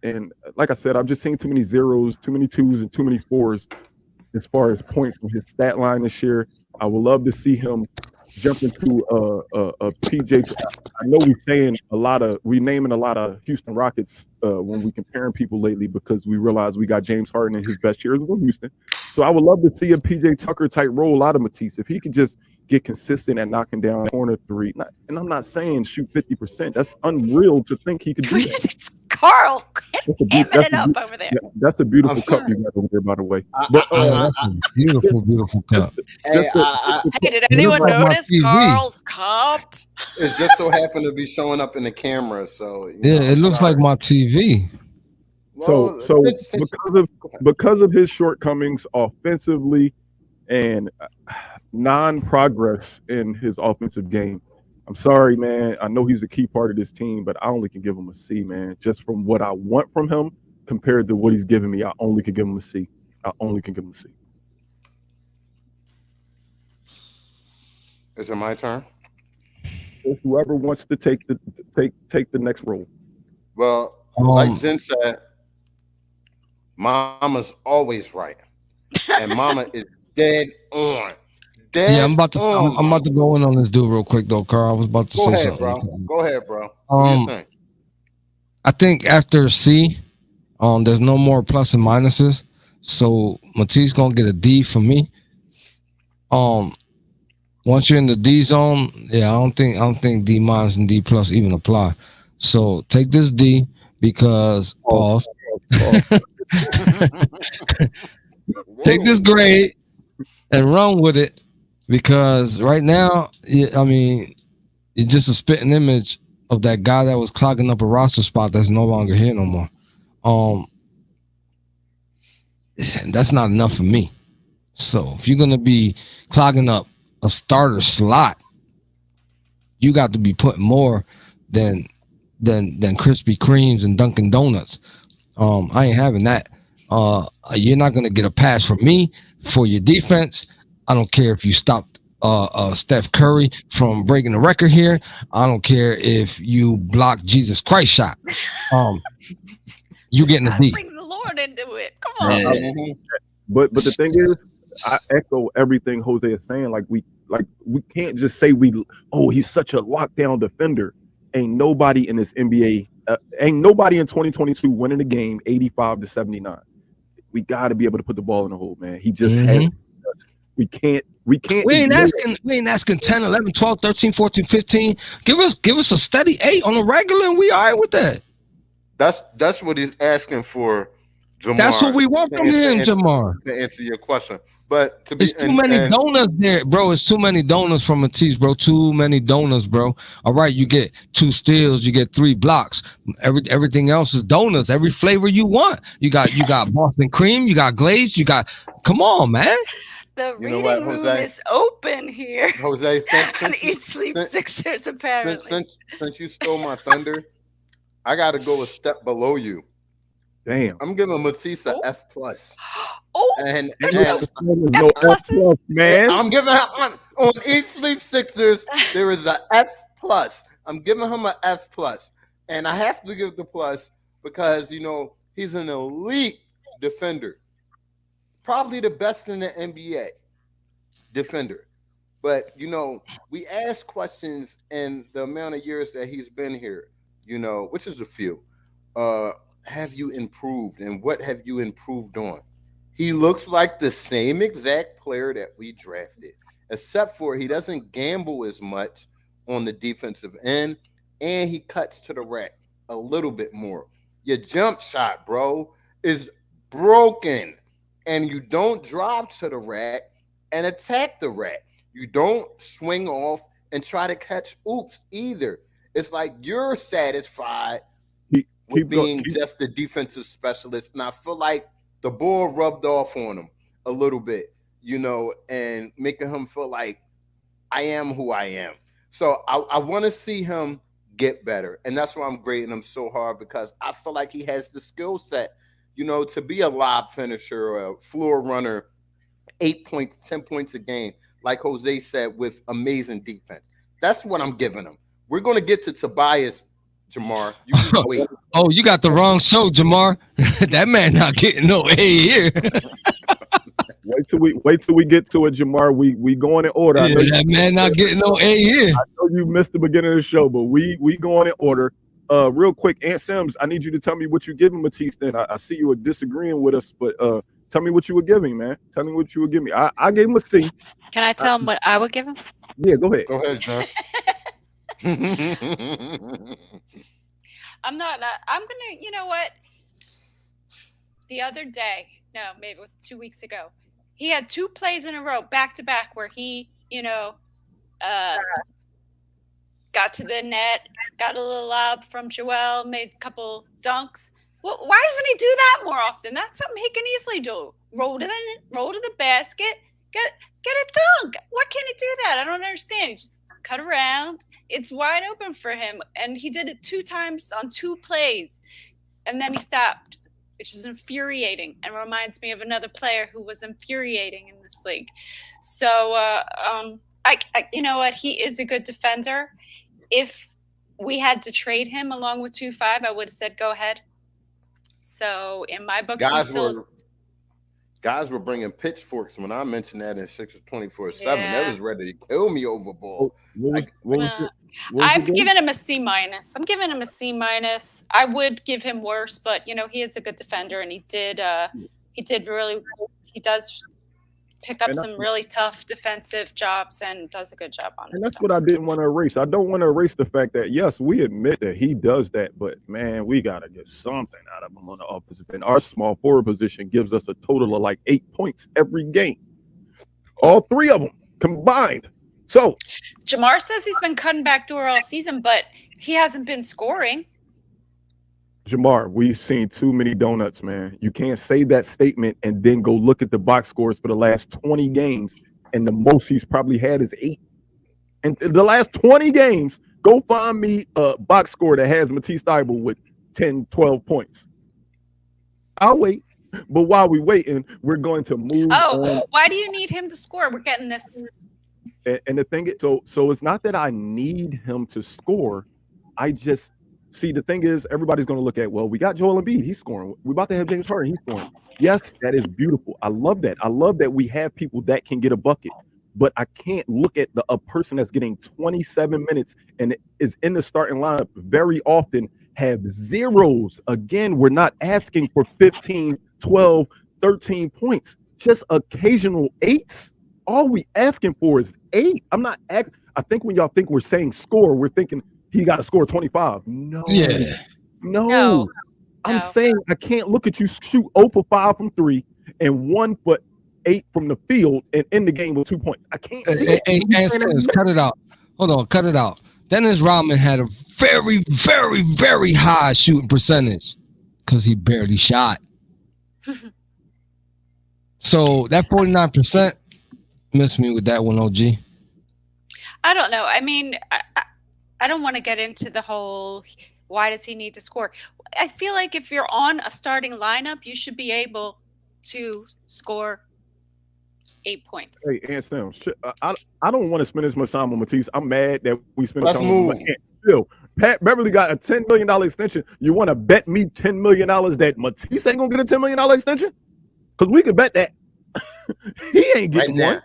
And like I said, I've just seen too many zeros, too many twos, and too many fours as far as points from his stat line this year. I would love to see him jump into a PJ. I know we naming a lot of Houston Rockets when we comparing people lately, because we realize we got James Harden in his best years with Houston. So I would love to see a PJ Tucker type role out of Matisse. If he could just get consistent at knocking down corner three. And I'm not saying shoot 50%. That's unreal to think he could do that. It's Carl hamming it up over there. That's a beautiful cup you got over there, by the way. That's a beautiful cup. Hey, did anyone notice Carl's cup? It just so happened to be showing up in the camera, so it looks like my TV. So because of his shortcomings offensively and non-progress in his offensive game, I'm sorry, man. I know he's a key part of this team, but I only can give him a C, man. Just from what I want from him compared to what he's giving me, I only can give him a C. Is it my turn? If whoever wants to take the next role. Well, like Jen said, Mama's always right, and Mama is dead on. Yeah, I'm about to go in on this dude real quick though, Carl. I was about to say something. Go ahead, bro. What do you think? I think after C, there's no more plus and minuses, so Matisse gonna get a D for me. Once you're in the D zone, yeah, I don't think D minus and D plus even apply. So take this D because Take this grade and run with it, because right now, I mean, it's just a spitting image of that guy that was clogging up a roster spot that's no longer here no more. That's not enough for me. So if you're gonna be clogging up a starter slot, you got to be putting more than Krispy Kremes and Dunkin' Donuts. I ain't having that. You're not gonna get a pass from me for your defense. I don't care if you stopped Steph Curry from breaking the record here. I don't care if you blocked Jesus Christ shot. You getting a D. Bring the Lord into it. Come on. But the thing is, I echo everything Jose is saying. Like we can't just say he's such a lockdown defender. Ain't nobody in this NBA, ain't nobody in 2022 winning the game 85-79. We got to be able to put the ball in the hole, man. He just had. We can't. We ain't asking 10, 11, 12, 13, 14, 15. Give us a steady 8 on the regular, and we all right with that. That's what he's asking for, Jamar. That's what we want from him, Jamar. To answer your question. But it's too many donuts there, bro. It's too many donuts from Matisse, bro. Too many donuts, bro. All right, you get 2 steals, you get 3 blocks. Everything else is donuts. Every flavor you want. You got Boston cream, you got glazed, you got. Come on, man. The reading room is open here. Jose, since Eat Sleep Sixers, apparently. Since you stole my thunder, I got to go a step below you. Damn. I'm giving Matisse a F+. And there's no F+, man. I'm giving him on Eat Sleep Sixers. There is a F+. I'm giving him a F+, and I have to give the plus because he's an elite defender, probably the best in the NBA defender. But we ask questions in the amount of years that he's been here, which is a few. Have you improved, and what have you improved on? He looks like the same exact player that we drafted, except for he doesn't gamble as much on the defensive end, and he cuts to the rack a little bit more. Your jump shot, bro, is broken, and you don't drive to the rack and attack the rack. You don't swing off and try to catch oops either. It's like you're satisfied with being just the defensive specialist, and I feel like the ball rubbed off on him a little bit, and making him feel like I am who I am. So I want to see him get better, and that's why I'm grading him so hard, because I feel like he has the skill set, to be a lob finisher, a floor runner, 8 points, 10 points a game, like Jose said, with amazing defense. That's what I'm giving him. We're going to get to Tobias, Jamar. You can wait. Oh, you got the wrong show, Jamar. That man not getting no A here. Wait till we get to it, Jamar. We going in order. Yeah, that man not getting no A here. I know you missed the beginning of the show, but we going in order. Real quick, Aunt Sims, I need you to tell me what you giving Matisse. Then I see you were disagreeing with us, but tell me what you were giving, man. Tell me what you were giving me. I gave him a C. Can I tell him what I would give him? Yeah, go ahead. Go ahead, John. I'm gonna, you know what? The other day, maybe it was 2 weeks ago, he had 2 plays in a row, back to back, where he, got to the net, got a little lob from Joel, made a couple dunks. Well, why doesn't he do that more often? That's something he can easily do. Roll to the basket, get a dunk. Why can't he do that? I don't understand. He just cut around. It's wide open for him, and he did it 2 times on 2 plays, and then he stopped, which is infuriating and reminds me of another player who was infuriating in this league. So, I you know what? He is a good defender. If we had to trade him along with 2-5, I would have said go ahead. So in my book, guys were bringing pitchforks when I mentioned that in 624/7. That was ready to kill me over ball. I'm giving him a C-. I'm giving him a C-. I would give him worse, but he is a good defender, and he does pick up And some really tough defensive jobs and does a good job on it. And that's what I didn't want to erase. I don't want to erase the fact that, yes, we admit that he does that, but man, we got to get something out of him on the offensive end. Our small forward position gives us a total of like 8 points every game, all 3 of them combined. So Jamar says he's been cutting back door all season, but he hasn't been scoring. Jamar, we've seen too many donuts, man. You can't say that statement and then go look at the box scores for the last 20 games, and the most he's probably had is 8. And the last 20 games, go find me a box score that has Matisse Thybulle with 10, 12 points. I'll wait. But while we're waiting, we're going to move on. Why do you need him to score? We're getting this. And the thing is, so it's not that I need him to score. I just see, the thing is, everybody's going to look at, well, we got Joel Embiid, he's scoring. We're about to have James Harden, he's scoring. Yes, that is beautiful. I love that. I love that we have people that can get a bucket. But I can't look at a person that's getting 27 minutes and is in the starting lineup very often have zeros. Again, we're not asking for 15, 12, 13 points, just occasional 8s. All we asking for is 8. I'm not asking. I think when y'all think we're saying score, we're thinking he got to score 25. No. Yeah. No. I'm saying I can't look at you shoot 0 for 5 from 3 and 1 for 8 from the field and end the game with 2 points. I can't see it. Cut it out. Hold on, cut it out. Dennis Rodman had a very, very, very high shooting percentage because he barely shot. So that 49%, miss me with that one, OG. I don't know. I mean, I don't want to get into the whole why does he need to score. I feel like if you're on a starting lineup, you should be able to score 8 points. Hey, and Sam, I don't want to spend as much time on Matisse. I'm mad that we spent Let's time move. on him. Still, Pat Beverly got a $10 million extension. You want to bet me $10 million that Matisse ain't going to get a $10 million extension? Because we can bet that. He ain't getting Right one. now.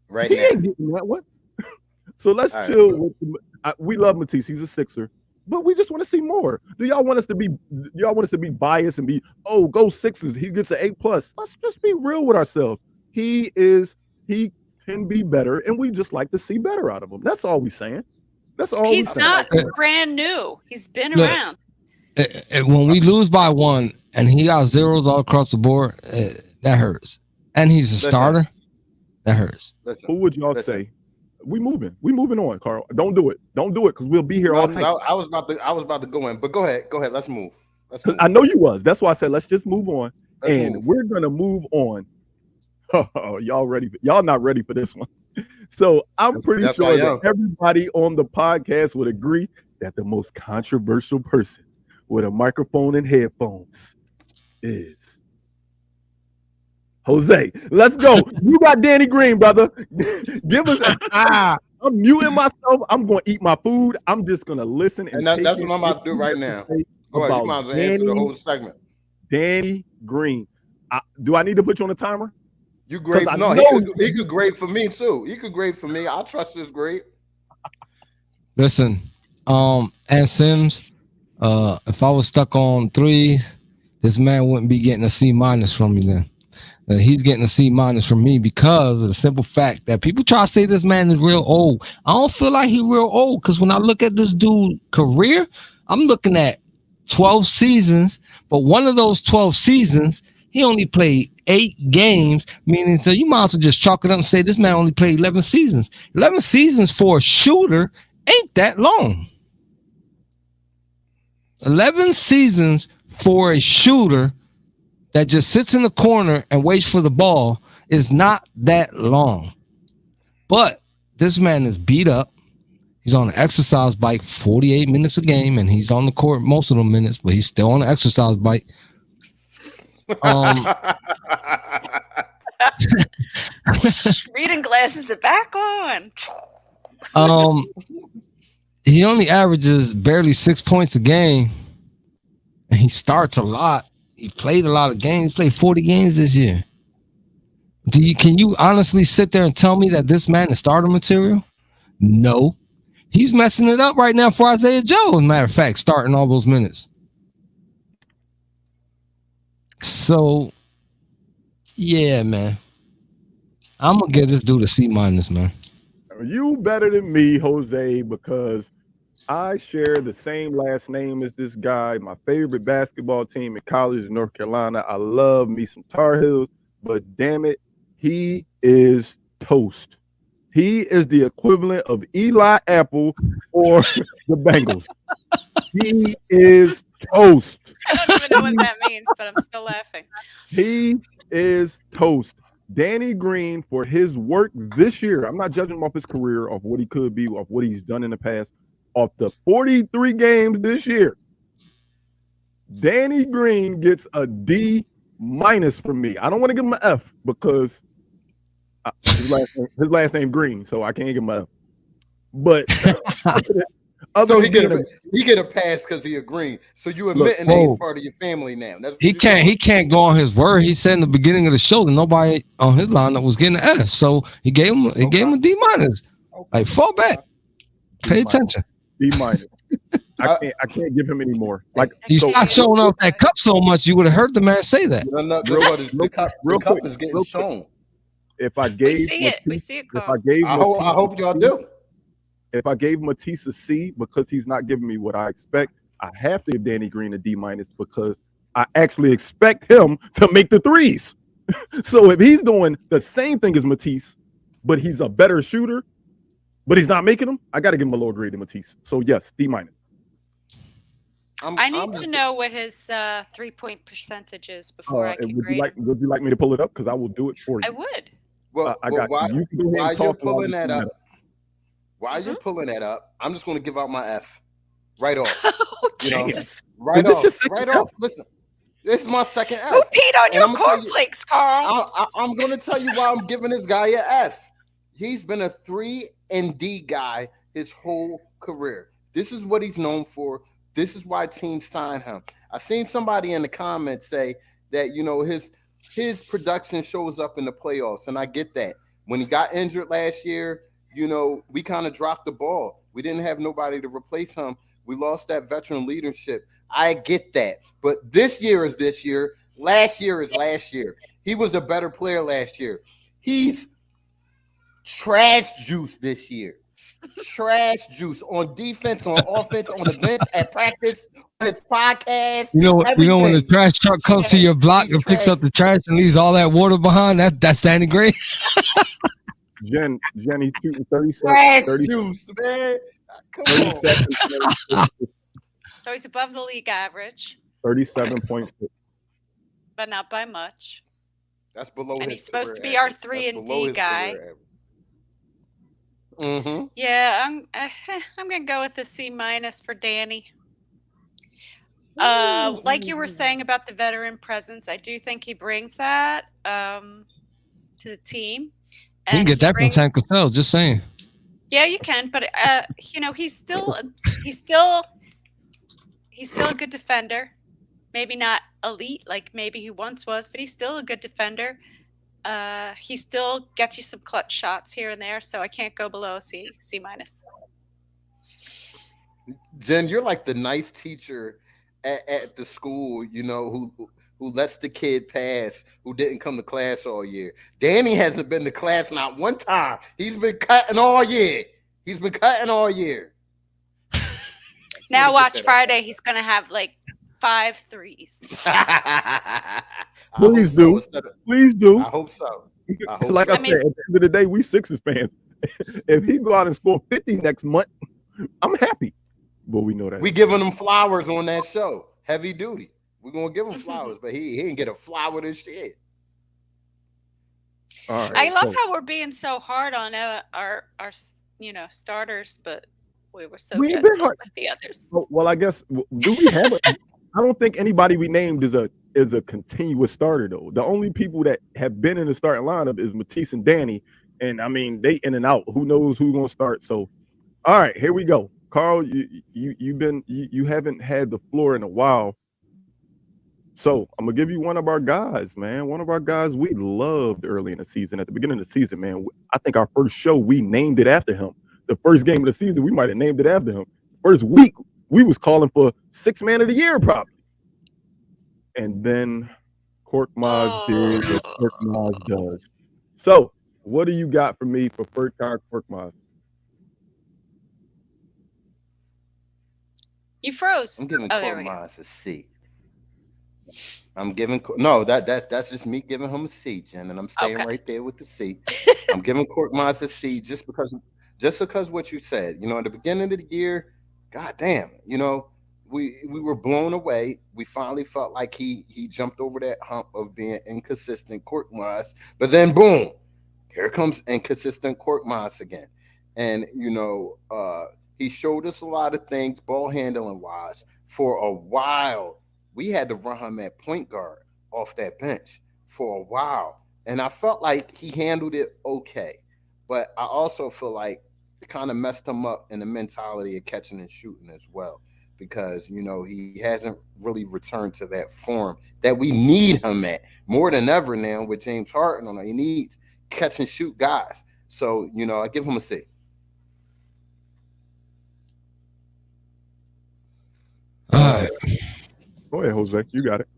Right He now. ain't getting that one. So let's chill. We love Matisse. He's a Sixer. But we just want to see more. Do y'all want us to be biased and be, oh, go Sixers? He gets an A+. Let's just be real with ourselves. He can be better, and we just like to see better out of him. That's all we're saying. That's all. He's not brand new. He's been around. When we lose by 1 and he got zeros all across the board, that hurts. And he's a starter. That hurts. Who would y'all say? We moving on, Carl. Don't do it because we'll be here all night. I was about to go in, but go ahead. Let's move. I know you was. That's why I said let's just move on. We're gonna move on. Oh, y'all not ready for this one. So I'm pretty sure that everybody on the podcast would agree that the most controversial person with a microphone and headphones is Jose. Let's go. You got Danny Green, brother. Give us I'm muting myself. I'm going to eat my food. I'm just going to listen. And that's what I'm about to do right now. Go ahead. You might as well answer the whole segment. Danny Green. Do I need to put you on a timer? You grade? No, he could grade for me too. He could grade for me. I trust his grade. Listen, and Sims, if I was stuck on 3s, this man wouldn't be getting a C- from me then. He's getting a C- from me because of the simple fact that people try to say this man is real old. I don't feel like he's real old because when I look at this dude's career, I'm looking at 12 seasons, but one of those 12 seasons, he only played 8 games, meaning so you might as well just chalk it up and say this man only played 11 seasons. 11 seasons for a shooter ain't that long. 11 seasons for a shooter that just sits in the corner and waits for the ball is not that long. But this man is beat up. He's on an exercise bike 48 minutes a game, and he's on the court most of the minutes, but he's still on an exercise bike. Reading glasses are back on. He only averages barely 6 points a game, and he starts a lot. He played a lot of games. He played 40 games this year. Can you honestly sit there and tell me that this man is starter material? No. He's messing it up right now for Isaiah Joe, as a matter of fact, starting all those minutes. So, yeah, man. I'm gonna give this dude a C-, man. You better than me, Jose, because I share the same last name as this guy. My favorite basketball team in college is North Carolina. I love me some Tar Heels, but damn it, he is toast. He is the equivalent of Eli Apple or the Bengals. He is toast. I don't even know what that means, but I'm still laughing. He is toast. Danny Green, for his work this year, I'm not judging him off his career, off what he could be, off what he's done in the past, off the 43 games this year. Danny Green gets a D- from me. I don't want to give him an F because his last name Green, so I can't give him an F. But so he get a pass because he agreed. So you admitting that he's part of your family now. That's he can't go on his word. He said in the beginning of the show that nobody on his lineup was getting an F. So he gave him a D-. Okay. Like, fall back. Pay attention. D-. I can't give him any more. Like, you stopped showing off that cup so much, you would have heard the man say that. The cup is getting shown. If I gave, we see it. Carl. I hope y'all do. If I gave Matisse a C because he's not giving me what I expect, I have to give Danny Green a D- because I actually expect him to make the threes. So if he's doing the same thing as Matisse, but he's a better shooter, but he's not making them, I got to give him a lower grade than Matisse. So yes, D-. I need to know what his 3-point percentage is before I can grade him. Would you like me to pull it up? Because I will do it for you. I would. Well, I got you. While you're pulling that up, you're pulling that up, I'm just going to give out my F right off. Oh, Jesus. Right off. Listen, this is my second F. Who peed on your cornflakes, Carl? I'm going to tell you why I'm giving this guy an F. He's been a 3 and D guy his whole career. This is what he's known for. This is why teams sign him. I seen somebody in the comments say that, his production shows up in the playoffs, and I get that. When he got injured last year, we kind of dropped the ball. We didn't have nobody to replace him. We lost that veteran leadership. I get that. But this year is this year. Last year is last year. He was a better player last year. He's trash juice this year. Trash juice on defense, on offense, on the bench, at practice, on his podcast. You know when the trash truck comes to your block and picks up the trash and leaves all that water behind, that's Danny Green. Jenny shooting 37. Trash juice, man. Come on. So he's above the league average. 37.6. But not by much. That's below. And he's supposed to be our 3 and D guy. Mm-hmm. Yeah, I'm gonna go with the C- for Danny. Like you were saying about the veteran presence, I do think he brings that to the team. And you can get that from San Cassell, just saying. Yeah, you can, but he's still a good defender. Maybe not elite like maybe he once was, but he's still a good defender. He still gets you some clutch shots here and there, so I can't go below C-. Jen, you're like the nice teacher at the school, who lets the kid pass, who didn't come to class all year. Danny hasn't been to class not one time. He's been cutting all year. Now watch Friday. He's gonna have like 5 threes. Please do. I hope so. I said, at the end of the day, we Sixers fans. If he go out and score 50 next month, I'm happy. But we know that. We giving him flowers on that show. Heavy duty. We're going to give him flowers, but he didn't get a flower this year. All right, I love how we're being so hard on our starters, but we were so gentle with the others. Well, I guess, do we have I don't think anybody we named is a continuous starter, though. The only people that have been in the starting lineup is Matisse and Danny. And, I mean, they in and out. Who knows who's going to start? So, all right, here we go. Carl, you haven't had the floor in a while. So I'm going to give you one of our guys, man. One of our guys we loved early in the season. At the beginning of the season, man, I think our first show, we named it after him. The first game of the season, we might have named it after him. First week, we was calling for 6th man of the year, probably. And then Korkmaz did what Korkmaz does. So What do you got for me for Furkan Korkmaz? You froze. I'm giving Oh, there we go. Korkmaz a C. I'm giving no. That's just me giving him a C, Jen, and I'm staying Okay. right there with the C. I'm giving Korkmaz a C just because what you said. You know, at the beginning of the year, goddamn, you know, we were blown away. We finally felt like he jumped over that hump of being inconsistent Korkmaz, but then boom, here comes inconsistent Korkmaz again, and you know, he showed us a lot of things ball handling wise for a while. We had to run him at point guard off that bench for a while. And I felt like he handled it okay. But I also feel like it kind of messed him up in the mentality of catching and shooting as well. Because, you know, he hasn't really returned to that form that we need him at more than ever now with James Harden on it. He needs catch and shoot guys. So, you know, I give him a C. All right. Go ahead, Jose. You got it.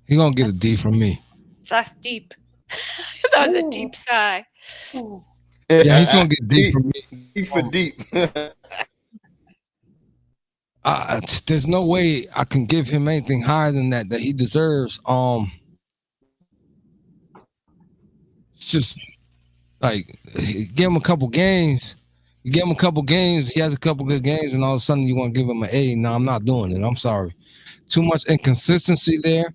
He gonna get a D from me. That's deep. That was a deep sigh. Yeah, he's gonna get D from me. D for deep. There's no way I can give him anything higher than that he deserves. It's just like give him a couple games. You give him a couple games, he has a couple good games, and all of a sudden you want to give him an A. No, I'm not doing it. I'm sorry. Too much inconsistency there.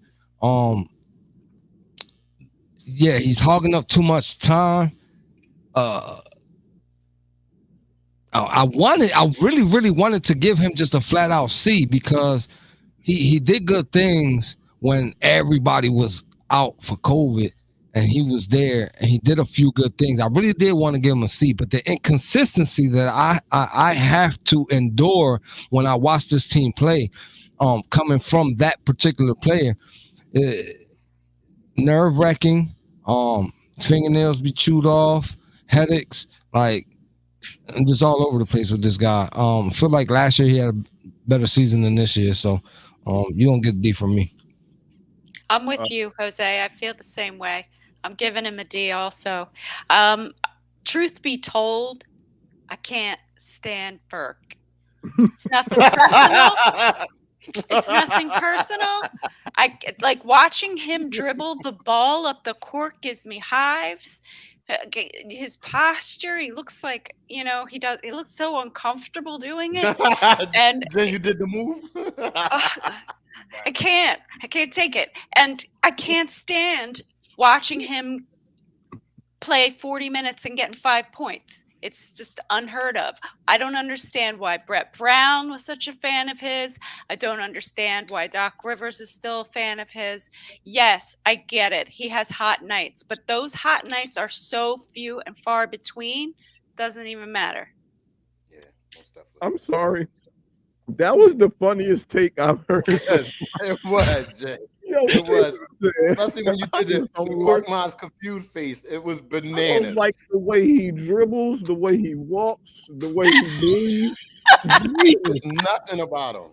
Yeah, he's hogging up too much time. I really wanted to give him just a flat out C because he did good things when everybody was out for COVID and he was there and he did a few good things. I really did want to give him a C, but the inconsistency that I have to endure when I watch this team play, coming from that particular player, nerve-wracking. Fingernails be chewed off, headaches, like I'm just all over the place with this guy. I feel like last year he had a better season than this year, so you don't get a D from me. I'm with you, Jose. I feel the same way. I'm giving him a D also. Truth be told, I can't stand Burke. It's nothing personal. It's nothing personal. I like watching him dribble the ball up the court gives me hives. His posture, he looks like, you know, he looks so uncomfortable doing it. And then you did the move. I can't take it. And I can't stand watching him play 40 minutes and getting 5 points. It's just unheard of. I don't understand why Brett Brown was such a fan of his. I don't understand why Doc Rivers is still a fan of his. Yes, I get it. He has hot nights, but those hot nights are so few and far between. Doesn't even matter. Yeah, most definitely. I'm sorry. That was the funniest take I've heard. Yes, it was, Jay. Yo, It was. Especially when you did the Korkmaz confused face. It was I bananas. don't like the way he dribbles, the way he walks, the way he moves. There's nothing about him.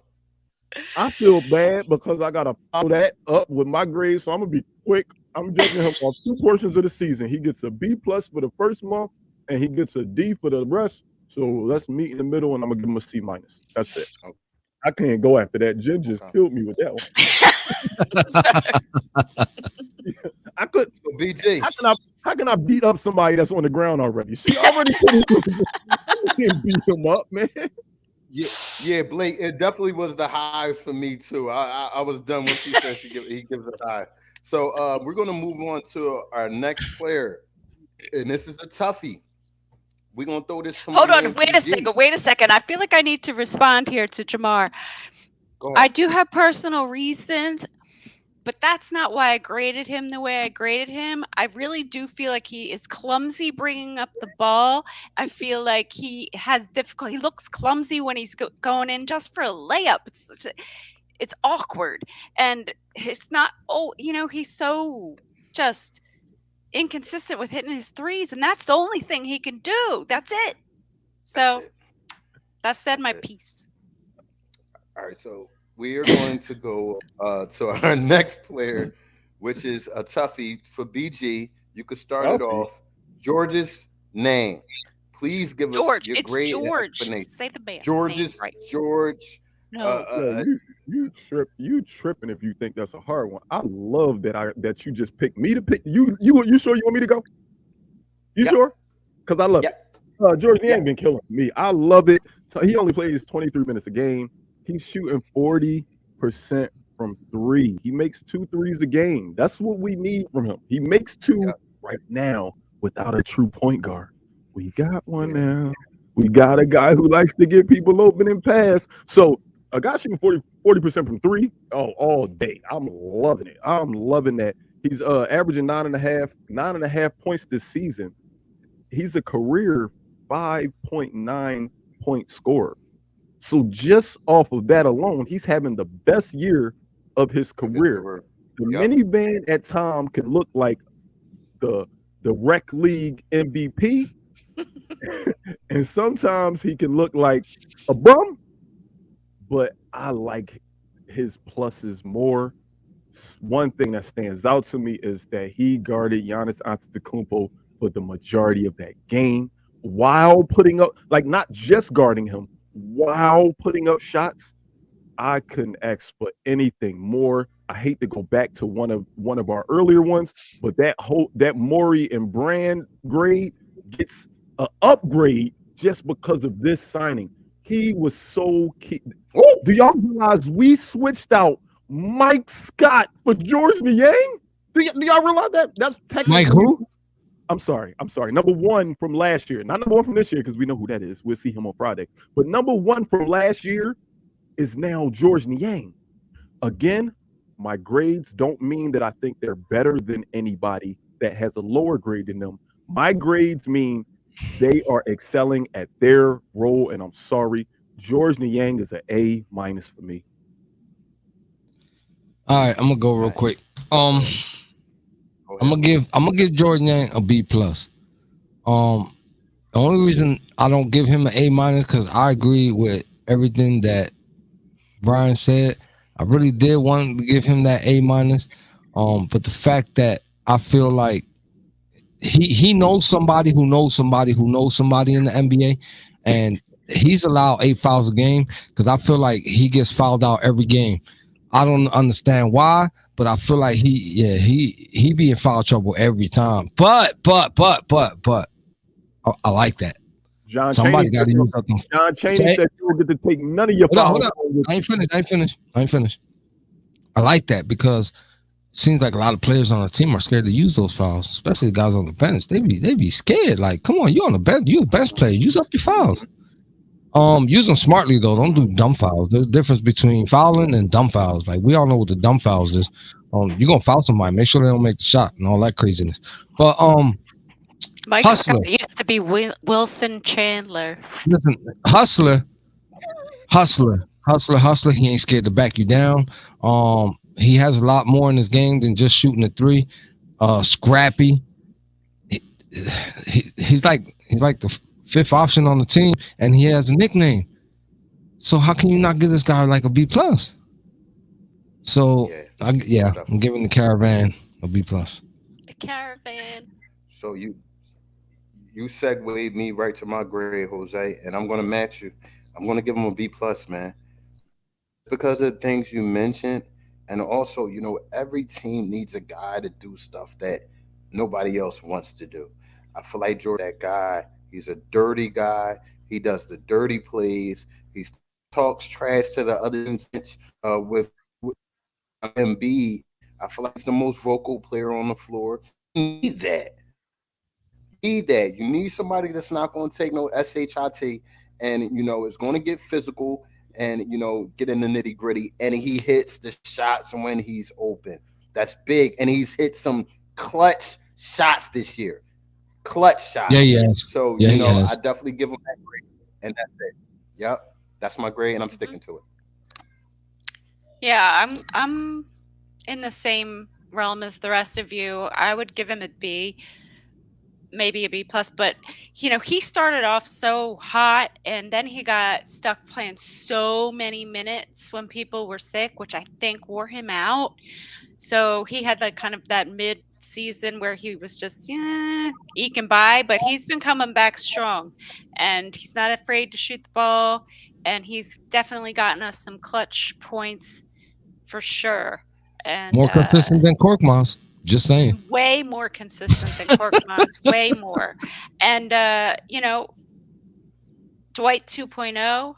I feel bad because I gotta follow that up with my grade, so I'm gonna be quick. I'm judging him on 2 portions of the season. He gets a B+ for the first month, and he gets a D for the rest. So let's meet in the middle, and I'm gonna give him a C-. That's it. Okay. I can't go after that. Jen just killed me with that one. I could. So BG. How can I beat up somebody that's on the ground already? She already can't beat him up, man. Yeah, Blake. It definitely was the high for me too. I was done when she said he gives a high. So we're gonna move on to our next player, and this is a toughie. We're gonna throw this to Hold my on, man, wait a second. I feel like I need to respond here to Jamar. Go I ahead. do have personal reasons, but that's not why I graded him the way I graded him. I really do feel like he is clumsy bringing up the ball. I feel like he has difficulty. He looks clumsy when he's going in just for a layup. It's awkward, and it's not. Oh, you know, he's so just inconsistent with hitting his threes, and that's the only thing he can do. That's it. So that said my piece. All right, so we are going to go to our next player, which is a toughie for BG. You could start it Healthy. off. George's name. Please give us George. your It's grade and George. explanation. Say the man's name George's right. George. No. Yo, you tripping if you think that's a hard one. I love that you just picked me to pick you. You sure you want me to go? You Yep. sure? Because I love it. Yep. George, he Yep. ain't been killing me. I love it. So he only plays 23 minutes a game. He's shooting 40% from three. He makes 2 threes a game. That's what we need from him. He makes two Yep. right now without a true point guard. We got one Yeah. now. We got a guy who likes to get people open and pass. So a guy shooting 40% from three, all day. I'm loving it. I'm loving that. He's averaging 9.5 points this season. He's a career 5.9 point scorer. So just off of that alone, he's having the best year of his career. The Yep. minivan at Tom can look like the rec league MVP, and sometimes he can look like a bum. But I like his pluses more. One thing that stands out to me is that he guarded Giannis Antetokounmpo for the majority of that game while putting up, like, not just guarding him, while putting up shots. I couldn't ask for anything more. I hate to go back to one of our earlier ones, but that Maury and Brand grade gets an upgrade just because of this signing. He was so key. Do y'all realize we switched out Mike Scott for George Niang? Do y'all realize that? That's technically Mike who? I'm sorry. Number one from last year, not number one from this year, because we know who that is. We'll see him on Friday. But number one from last year is now George Niang. Again, my grades don't mean that I think they're better than anybody that has a lower grade than them. My grades mean they are excelling at their role, and I'm sorry, George Niang is an A- for me. All right, I'm gonna go real quick. I'm gonna give Jordan Yang a B plus. The only reason I don't give him an A- because I agree with everything that Brian said. I really did want to give him that A-. But the fact that I feel like he knows somebody who knows somebody who knows somebody in the NBA, and he's allowed 8 fouls a game because I feel like he gets fouled out every game. I don't understand why, but I feel like he be in foul trouble every time. But I like that. John Somebody Chaney got to use up them. John Chaney said you don't get to take none of your fouls. Hold on. I ain't finished. I like that because it seems like a lot of players on the team are scared to use those fouls, especially the guys on the bench. They be scared. Like, come on, you on the bench, you a bench player. Use up your fouls. Use them smartly though. Don't do dumb fouls. There's a difference between fouling and dumb fouls. Like, we all know what the dumb fouls is. You're gonna foul somebody, make sure they don't make the shot and all that craziness. But Mike Hustler. Scott used to be Wilson Chandler. Listen, hustler. He ain't scared to back you down. He has a lot more in his game than just shooting a three. Scrappy. He's like the fifth option on the team, and he has a nickname. So how can you not give this guy like a B plus? So I'm giving the Caravan a B plus. The Caravan. So you segued me right to my grade, Jose, and I'm gonna match you. I'm gonna give him a B plus, man, because of the things you mentioned, and also, every team needs a guy to do stuff that nobody else wants to do. I feel like George, that guy. He's a dirty guy. He does the dirty plays. He talks trash to the other bench with Embiid. I feel like he's the most vocal player on the floor. You need that. You need somebody that's not going to take no shit, and it's going to get physical and get in the nitty gritty. And he hits the shots when he's open. That's big. And he's hit some clutch shots this year. Clutch shots. Yeah. So I definitely give him that grade, and that's it. Yep, that's my grade, and I'm sticking to it. Yeah, I'm in the same realm as the rest of you. I would give him a B. maybe a B plus, but he started off so hot and then he got stuck playing so many minutes when people were sick, which I think wore him out. So he had like kind of that mid season where he was just eking by, but he's been coming back strong and he's not afraid to shoot the ball, and he's definitely gotten us some clutch points for sure. And More consistent than Korkmaz. Just saying. way more consistent than Korkmaz, way more. And Dwight 2.0, I'll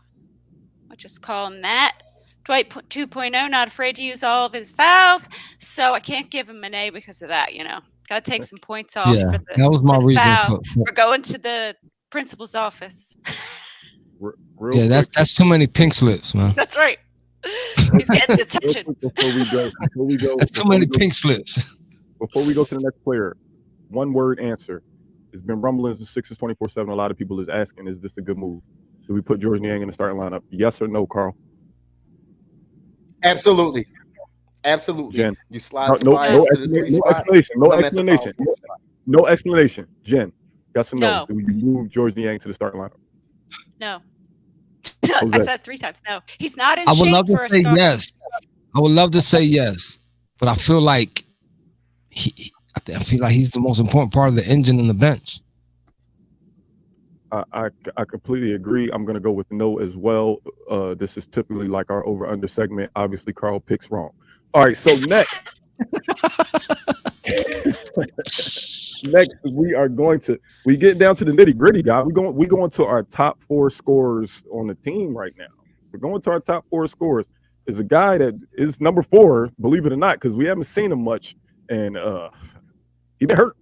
just call him that. Dwight 2.0, not afraid to use all of his fouls, so I can't give him an A because of that. Got to take some points off Yeah, for that was my the reason fouls. We're going to the principal's office. Real Yeah, quick, that's too many pink slips, man. That's right. He's getting real attention. quick before we go, That's too many pink slips. before we go to the next player, one word answer. It's been rumbling the Sixers 24/7. A lot of people is asking, is this a good move? Do we put George Niang in the starting lineup? Yes or no, Carl? Absolutely. Absolutely. Jen. You slide No Tobias to the 3 spot. explanation. No put him at the explanation. power forward spot. No explanation. Jen, yes or no? No. Do we move George Niang to the starting lineup? No. Jose. I said 3 times no. He's not in I would shape love for to a say start. yes. I would love to say yes, but I feel like I feel like he's the most important part of the engine and the bench. I completely agree. I'm going to go with no as well. This is typically like our over-under segment. Obviously, Carl picks wrong. All right, so next. Next, we get down to the nitty-gritty, guys. We going to our top 4 scorers on the team right now. We're going to our top 4 scorers. Is a guy that is number 4, believe it or not, because we haven't seen him much, and he been hurt.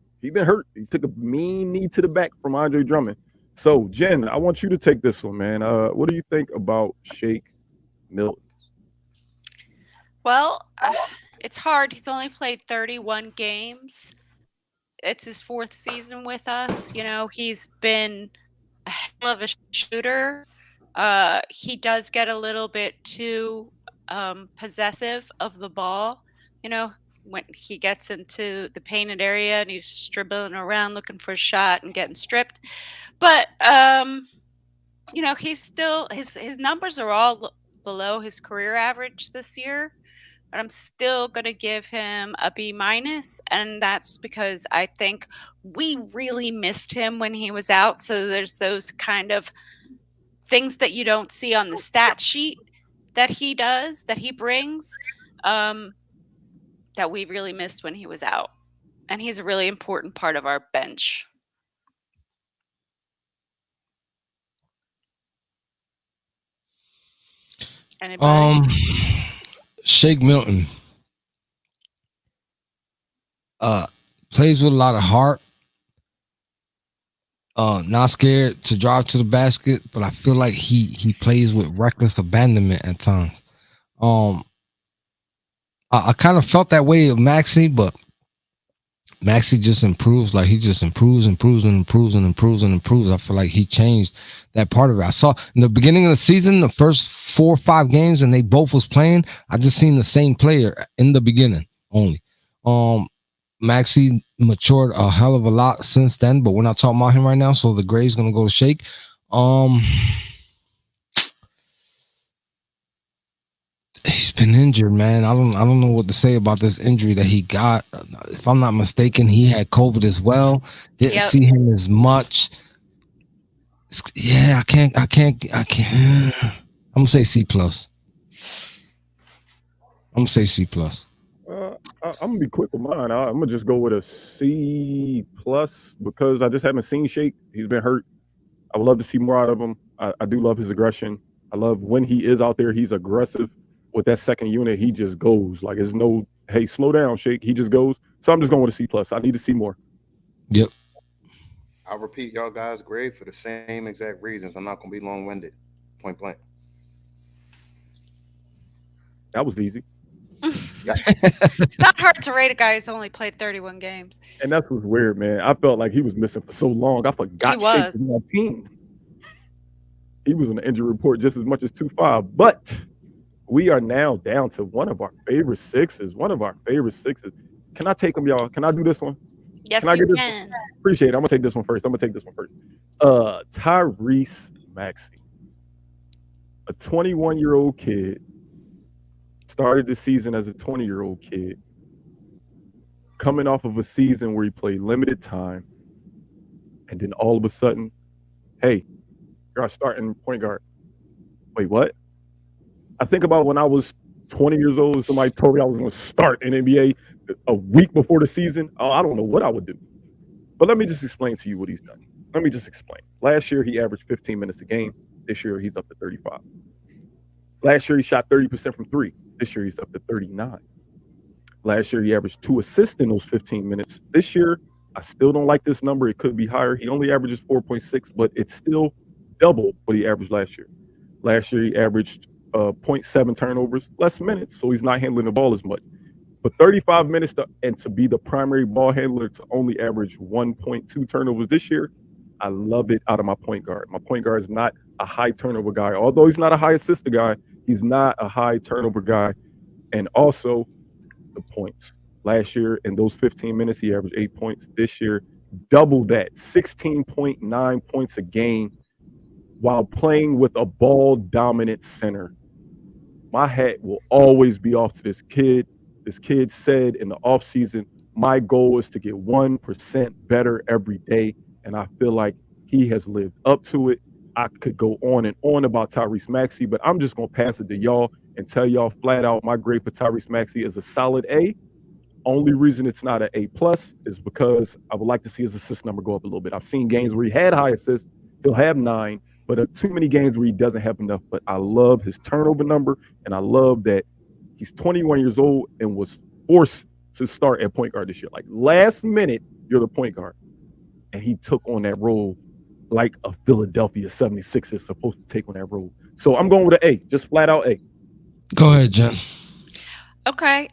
He took a mean knee to the back from Andre Drummond. So, Jen, I want you to take this one, man. What do you think about Shake Milton? Well, it's hard. He's only played 31 games. It's his 4th season with us. He's been a hell of a shooter. He does get a little bit too possessive of the ball, when he gets into the painted area and he's just dribbling around looking for a shot and getting stripped. But he's still his numbers are all below his career average this year. But I'm still going to give him a B minus, and that's because I think we really missed him when he was out. So there's those kind of things that you don't see on the stat sheet that he brings, that we really missed when he was out. And he's a really important part of our bench. Anybody? Shake Milton plays with a lot of heart. Not scared to drive to the basket, but I feel like he plays with reckless abandonment at times. I kind of felt that way of Maxi, but Maxi just improves. Like he just improves. I feel like he changed that part of it. I saw in the beginning of the season, the first 4 or 5 games, and they both was playing. I just seen the same player in the beginning only. Maxi matured a hell of a lot since then, but we're not talking about him right now. So the grade's gonna go to Shake. He's been injured, man. I don't know what to say about this injury that he got. If I'm not mistaken, he had COVID as well. Didn't see him as much. Yeah, I can't. I'm gonna say C plus. I'm gonna be quick with mine. I'm gonna just go with a C plus because I just haven't seen Shake. He's been hurt. I would love to see more out of him. I do love his aggression. I love when he is out there, he's aggressive. With that second unit, he just goes. Like there's no, hey, slow down, Shake. He just goes. So I'm just going with a C plus. I need to see more. Yep. I'll repeat y'all guys' grade for the same exact reasons. I'm not gonna be long-winded. Point blank. That was easy. It's not hard to rate a guy who's only played 31 games. And that's what's weird, man. I felt like he was missing for so long. I forgot Shake was on my team. He was on the injury report just as much as 2-5. But we are now down to one of our favorite sixes. Can I take him, y'all? Can I do this one? Yes, Can I you get this? can. Appreciate it. I'm gonna take this one first. Tyrese Maxi, a 21-year-old kid, started the season as a 20-year-old kid, coming off of a season where he played limited time, and then all of a sudden, hey, you're our starting point guard. Wait, what? I think about when I was 20 years old and somebody told me I was going to start in NBA a week before the season. Oh, I don't know what I would do. But let me just explain to you what he's done. Let me just explain. Last year, he averaged 15 minutes a game. This year, he's up to 35. Last year, he shot 30% from three. This year, he's up to 39. Last year, he averaged 2 assists in those 15 minutes. This year, I still don't like this number. It could be higher. He only averages 4.6, but it's still double what he averaged last year. Last year, he averaged 0.7 turnovers, less minutes, so he's not handling the ball as much. But 35 minutes and to be the primary ball handler to only average 1.2 turnovers this year, I love it out of my point guard. My point guard is not a high turnover guy. Although he's not a high assist guy, he's not a high turnover guy. And also the points. Last year, in those 15 minutes, he averaged 8 points. This year, double that, 16.9 points a game while playing with a ball-dominant center. My hat will always be off to this kid. This kid said in the offseason, my goal is to get 1% better every day, and I feel like he has lived up to it. I could go on and on about Tyrese Maxi, but I'm just going to pass it to y'all and tell y'all flat out my grade for Tyrese Maxi is a solid A. Only reason it's not an A+ is because I would like to see his assist number go up a little bit. I've seen games where he had high assists. He'll have 9, but too many games where he doesn't have enough. But I love his turnover number, and I love that he's 21 years old and was forced to start at point guard this year. Like last minute, you're the point guard. And he took on that role like a Philadelphia 76 is supposed to take on that role. So I'm going with an A, just flat out A. Go ahead, Jen. Okay.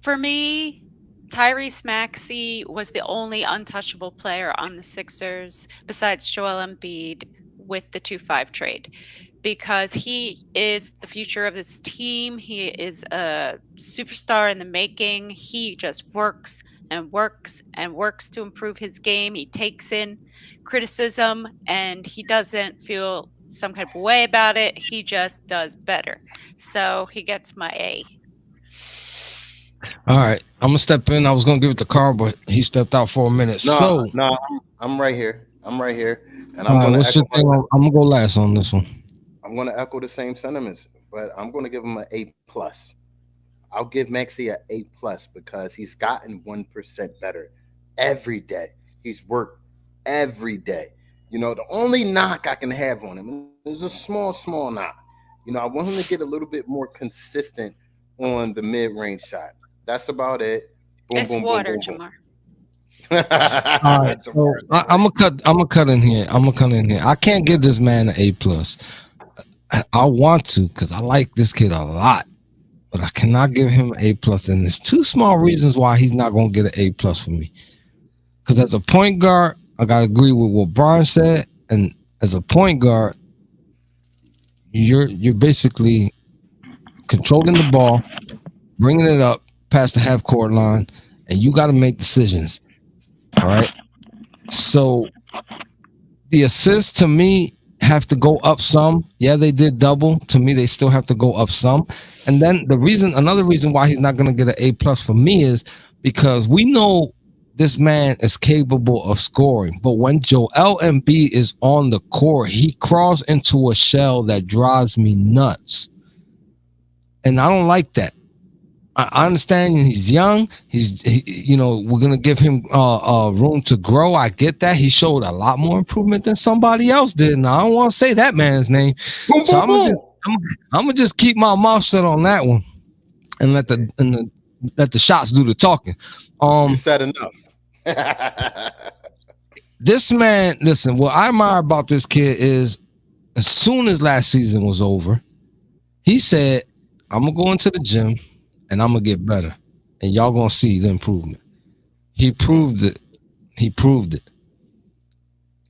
For me, Tyrese Maxi was the only untouchable player on the Sixers besides Joel Embiid with the 2-5 trade, because he is the future of this team. He is a superstar in the making. He just works and works and works to improve his game. He takes in criticism and he doesn't feel some kind of way about it. He just does better. So he gets my A. All right, I'm gonna step in. I was gonna give it to Carl, but he stepped out for a minute. No, I'm right here. I'm right here, and I'm what's your thing? I'm gonna go last on this one. I'm going to echo the same sentiments, but I'm going to give him an A+. I'll give Maxi an A+ because he's gotten 1% better every day. He's worked every day. You know, the only knock I can have on him is a small knock. You know, I want him to get a little bit more consistent on the mid-range shot. That's about it. Boom, It's boom, water, boom, boom, boom. All right, so I'm gonna cut in here. I can't give this man an A+. I want to because I like this kid a lot, but I cannot give him an A+. And there's 2 small reasons why he's not gonna get an A+ for me. Because as a point guard, I gotta agree with what Brian said, and as a point guard, you're basically controlling the ball, bringing it up past the half court line, and you got to make decisions. All right. So the assists to me have to go up some. Yeah, they did double. To me, they still have to go up some. And then another reason why he's not going to get an A+ for me is because we know this man is capable of scoring. But when Joel Embiid is on the court, he crawls into a shell that drives me nuts. And I don't like that. I understand he's young. We're gonna give him room to grow. I get that. He showed a lot more improvement than somebody else did. And I don't want to say that man's name. So I'm gonna just keep my mouth shut on that one and let the shots do the talking. You said enough. This man, listen, what I admire about this kid is as soon as last season was over, he said, I'm gonna go into the gym and I'm gonna get better, and y'all gonna see the improvement. He proved it.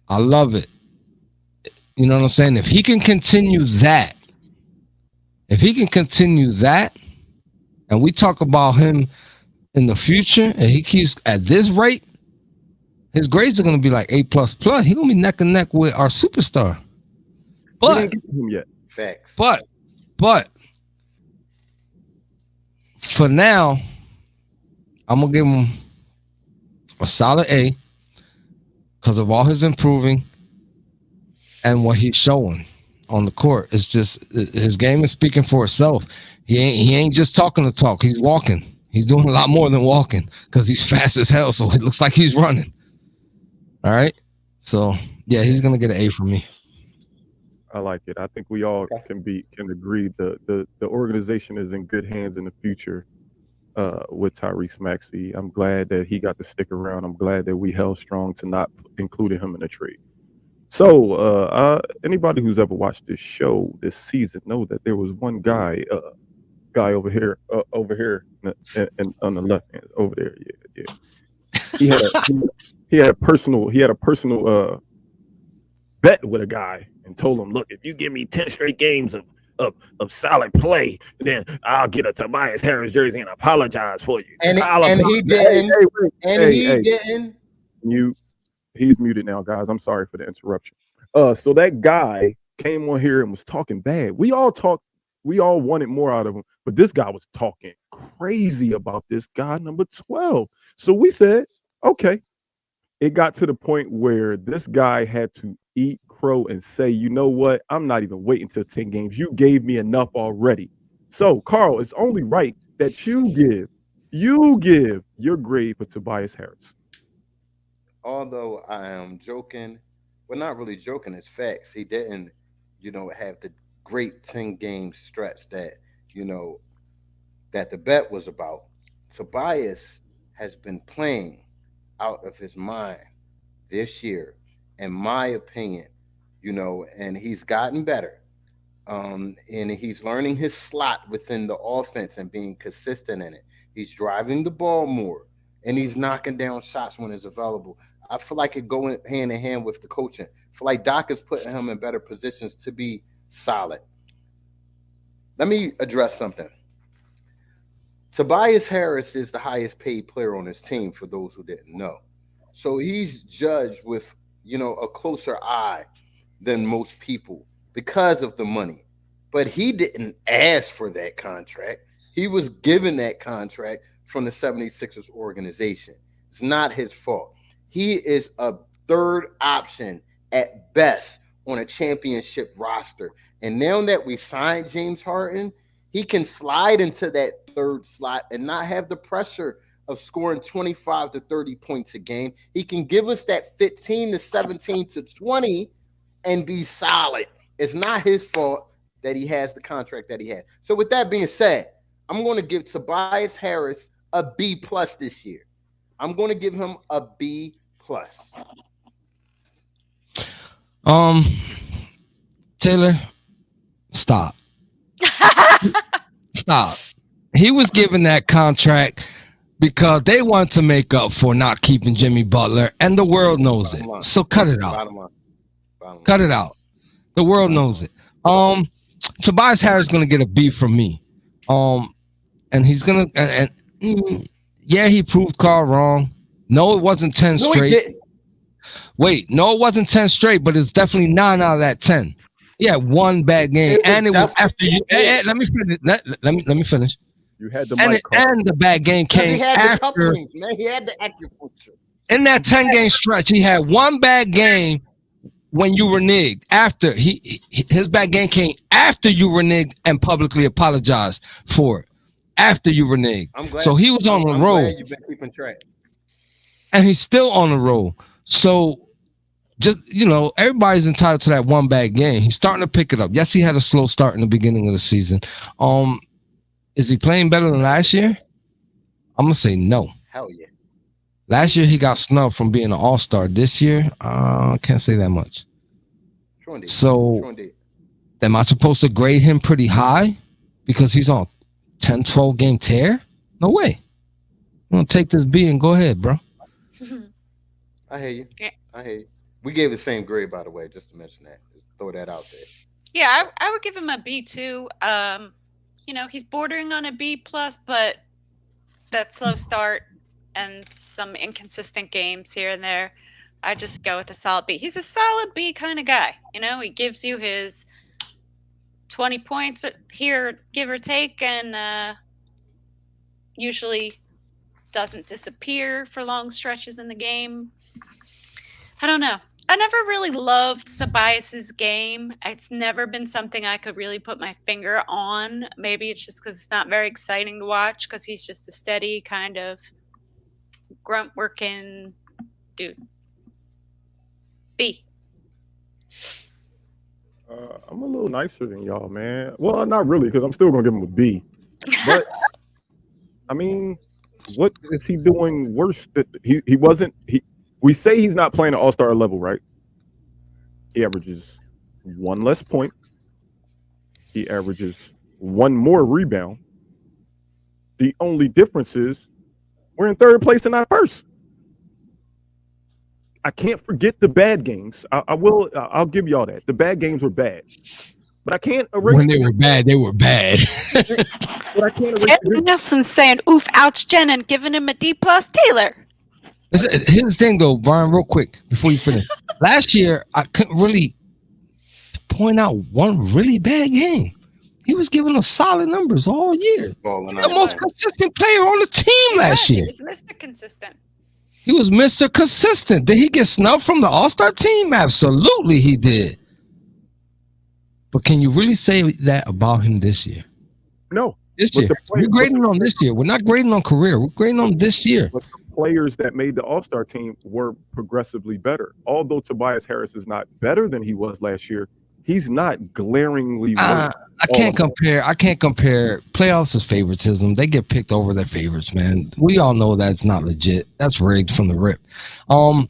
I love it. You know what I'm saying? If he can continue that, and we talk about him in the future, and he keeps at this rate, his grades are gonna be like A++. He gonna be neck and neck with our superstar. We But didn't get to him yet. Facts. but for now, I'm gonna give him a solid A because of all his improving and what he's showing on the court. It's just his game is speaking for itself. He ain't just talking the talk. He's walking. He's doing a lot more than walking because he's fast as hell. So it looks like he's running. All right. So yeah, he's gonna get an A from me. I like it. I think we all can agree the organization is in good hands in the future with Tyrese Maxi. I'm glad that he got to stick around. I'm glad that we held strong to not including him in the trade. So anybody who's ever watched this show this season know that there was one guy over here and on the left hand over there. Yeah. He had a personal bet with a guy and told him, look, if you give me 10 straight games of solid play, then I'll get a Tobias Harris jersey and apologize for you. And he didn't. He didn't. He's muted now, guys. I'm sorry for the interruption. So that guy came on here and was talking bad. We all wanted more out of him, but this guy was talking crazy about this guy, number 12. So we said, okay. It got to the point where this guy had to eat crow and say, you know what? I'm not even waiting till 10 games. You gave me enough already. So, Carl, it's only right that you give your grade for Tobias Harris. Although I am joking, well, not really joking, it's facts. He didn't, have the great 10-game stretch that, that the bet was about. Tobias has been playing out of his mind this year, in my opinion, and he's gotten better. And he's learning his slot within the offense and being consistent in it. He's driving the ball more and he's knocking down shots when it's available. I feel like it going hand in hand with the coaching. I feel like Doc is putting him in better positions to be solid. Let me address something. Tobias Harris is the highest paid player on his team, for those who didn't know. So he's judged with, a closer eye than most people because of the money. But he didn't ask for that contract. He was given that contract from the 76ers organization. It's not his fault. He is a third option at best on a championship roster. And now that we signed James Harden, he can slide into that third slot and not have the pressure of scoring 25 to 30 points a game. He can give us that 15 to 17 to 20 and be solid. It's not his fault that he has the contract that he has. So with that being said, I'm going to give Tobias Harris a B+ this year. I'm going to give him a B+. Taylor, stop. Stop. He was given that contract because they want to make up for not keeping Jimmy Butler, and the world knows it. So cut it out. Cut it out. The world knows it. Tobias Harris is gonna get a B from me. And he's gonna yeah, he proved Carl wrong. No, it wasn't 10 straight. Wait, no, it wasn't 10 straight, but it's definitely 9 out of that 10. He had one bad game, and it was after you. Let me finish. Let me finish. You had the and the bad game came after. Man, he had the acupuncture. In that 10-game stretch, he had one bad game when you reneged. After his bad game came after you reneged and publicly apologized for it. After you reneged, so he was on the roll. You've been keeping track, and he's still on the roll. So. Just, everybody's entitled to that one bad game. He's starting to pick it up. Yes, he had a slow start in the beginning of the season. Is he playing better than last year? I'm gonna say no. Hell yeah. Last year he got snubbed from being an all-star. This year, I can't say that much. So, am I supposed to grade him pretty high because he's on 10, 12 game tear? No way. I'm gonna take this B and go ahead, bro. I hear you. Yeah. I hear you. We gave the same grade, by the way, just to mention that. Just throw that out there. Yeah, I would give him a B too. He's bordering on a B+, but that slow start and some inconsistent games here and there, I just go with a solid B. He's a solid B kind of guy. You know, he gives you his 20 points here, give or take, and usually doesn't disappear for long stretches in the game. I don't know. I never really loved Tobias's game. It's never been something I could really put my finger on. Maybe it's just because it's not very exciting to watch because he's just a steady kind of grunt working dude. B. I'm a little nicer than y'all, man. Well, not really, because I'm still gonna give him a B. But I mean, what is he doing worse? That he wasn't. We say he's not playing at all-star level, right? He averages 1 less point. He averages 1 more rebound. The only difference is we're in 3rd place and not 1st. I can't forget the bad games. I'll give y'all that. The bad games were bad. But I can't erase When they were bad, they were bad. But I can't erase Ted Nelson saying, oof, ouch, Jen, and giving him a D plus Taylor. Here's the thing, though, Brian, real quick, before you finish. Last year, I couldn't really point out one really bad game. He was giving us solid numbers all year. The most consistent player on the team last year. He was Mr. Consistent. He was Mr. Consistent. Did he get snubbed from the All-Star team? Absolutely he did. But can you really say that about him this year? No. This year. We're grading on this year. We're not grading on career. We're grading on this year. But the players that made the All-Star team were progressively better. Although Tobias Harris is not better than he was last year, he's not glaringly worse. I can't compare. Playoffs is favoritism. They get picked over their favorites, man. We all know that's not legit. That's rigged from the rip. My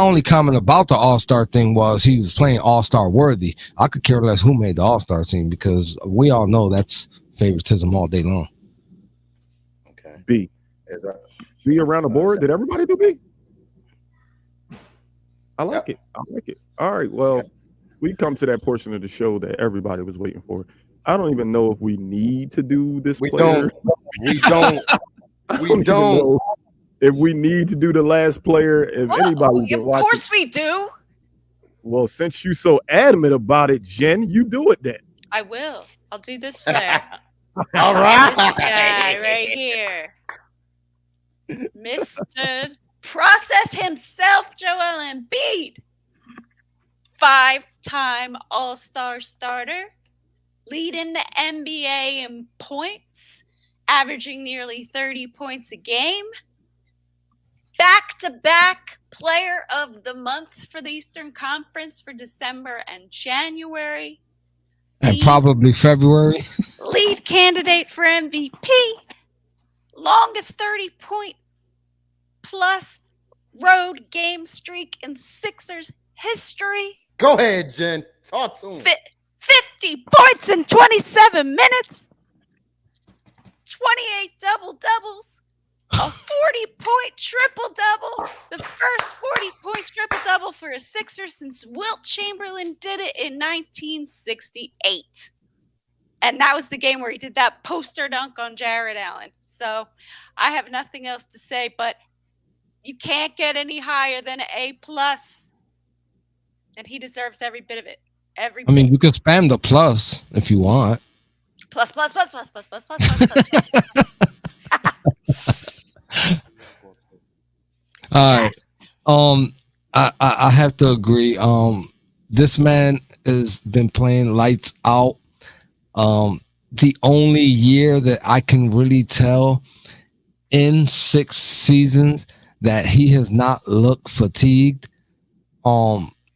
only comment about the All-Star thing was he was playing All-Star worthy. I could care less who made the All-Star team because we all know that's favoritism all day long. Okay. B. B around the board. Did everybody do B? I like it. All right. Well, we come to that portion of the show that everybody was waiting for. I don't even know if we need to do this. We player. don't. We don't. Know if we need to do the last player, if anybody's been watching. Of course we do. Well, since you're so adamant about it, Jen, you do it then. I will. I'll do this player. All right. This guy right here. Mr. Process himself, Joel Embiid. 5-time All-Star starter, leading the NBA in points, averaging nearly 30 points a game. Back-to-back player of the month for the Eastern Conference for December and January. And probably February. Lead candidate for MVP. Longest 30-point plus road game streak in Sixers history. Go ahead, Jen. Talk to him. 50 points in 27 minutes. 28 double-doubles. A 40-point triple-double. The first 40-point triple-double for a Sixer since Wilt Chamberlain did it in 1968. And that was the game where he did that poster dunk on Jared Allen. So I have nothing else to say, but you can't get any higher than an A+. And he deserves every bit of it. I mean, you could spam the plus if you want. Plus. All right. I have to agree. This man has been playing lights out. The only year that I can really tell in 6 seasons that he has not looked fatigued.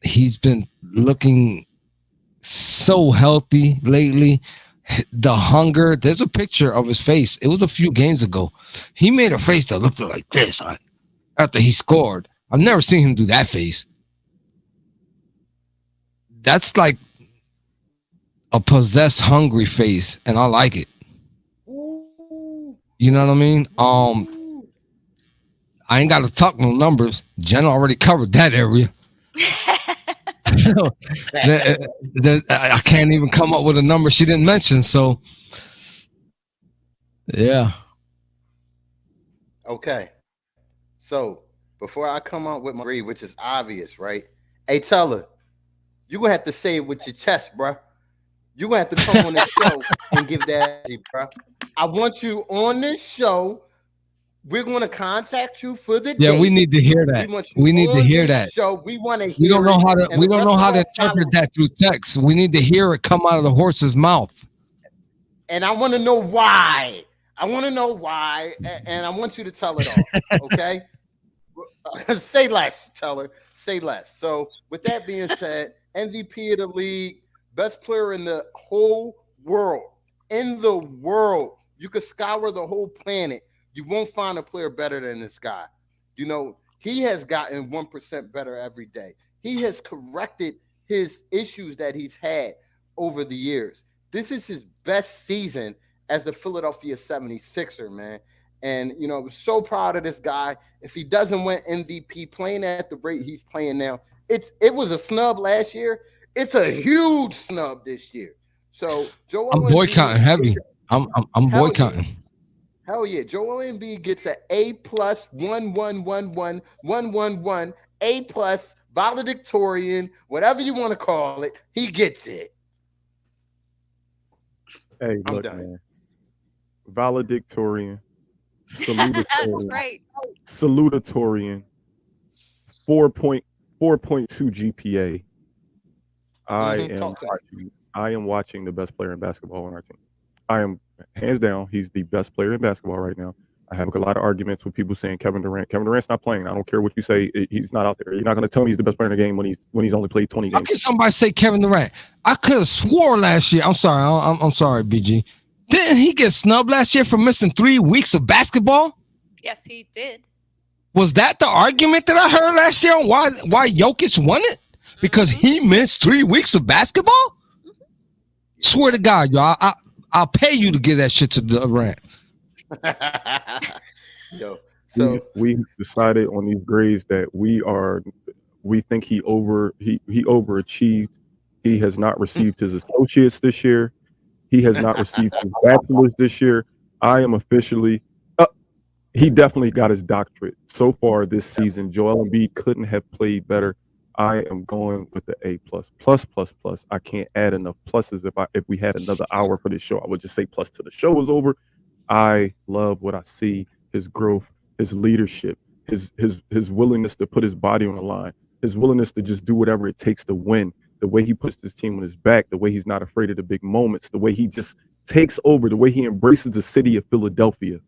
He's been looking so healthy lately. The hunger, there's a picture of his face. It was a few games ago. He made a face that looked like this after he scored. I've never seen him do that face. That's like a possessed, hungry face, and I like it. You know what I mean? I ain't got to talk no numbers. Jen already covered that area. So, I can't even come up with a number she didn't mention. So, yeah. Okay. So before I come out with my grade, which is obvious, right? Hey, Teller, you're gonna have to say it with your chest, bro. You're gonna have to come on this show and give that, bro. I want you on this show. We're gonna contact you for the Yeah, we date. need to hear We that. want you We need to on hear this that. show. We want to We hear don't know it. how to. And We the don't know rest how of to our interpret followers, that through text. We need to hear it come out of the horse's mouth. and I want to know why. I want to know why, and I want you to tell it all. Okay. Say less, Teller. Say less. So, with that being said, MVP of the league, best player in the whole world. In the world, you could scour the whole planet. You won't find a player better than this guy. You know, he has gotten 1% better every day. He has corrected his issues that he's had over the years. This is his best season as the Philadelphia 76er, man. And, you know, I was so proud of this guy. If he doesn't win MVP playing at the rate he's playing now, it was a snub last year. It's a huge snub this year. So Joel I'm boycotting heavy. I'm boycotting. Hell yeah. Joel Embiid gets an A plus 1111111 A plus valedictorian, whatever you want to call it. He gets it. Hey, I'm look, done. man. Valedictorian. That's Salutatorian. right. Salutatorian. 4.2 GPA. I am watching the best player in basketball on our team. I am hands down. He's the best player in basketball right now. I have a lot of arguments with people saying Kevin Durant. Kevin Durant's not playing. I don't care what you say. He's not out there. You're not going to tell me he's the best player in the game when he's only played 20 How games. can somebody say Kevin Durant? I could have swore last year. I'm sorry. I'm sorry, BG. Didn't he get snubbed last year for missing 3 weeks of basketball? Yes, he did. Was that the argument that I heard last year on why Jokic won it? Because he missed 3 weeks of basketball? Swear to God, y'all. I'll pay you to give that shit to Durant. Yo, so we decided on these grades that we think he overachieved. He has not received his associates this year. He has not received his bachelor's this year. I am officially he definitely got his doctorate. So far this season, Joel Embiid couldn't have played better. I am going with the A plus. I can't add enough pluses. If we had another hour for this show, I would just say plus till the show is over. I love what I see, his growth, his leadership, his willingness to put his body on the line, his willingness to just do whatever it takes to win, the way he puts this team on his back, the way he's not afraid of the big moments, the way he just takes over, the way he embraces the city of Philadelphia.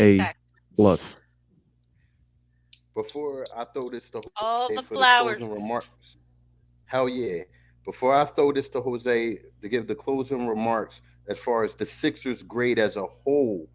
A plus. Before I throw this to All Jose the for flowers. The closing remarks, hell yeah. Before I throw this to Jose to give the closing remarks as far as the Sixers grade as a whole,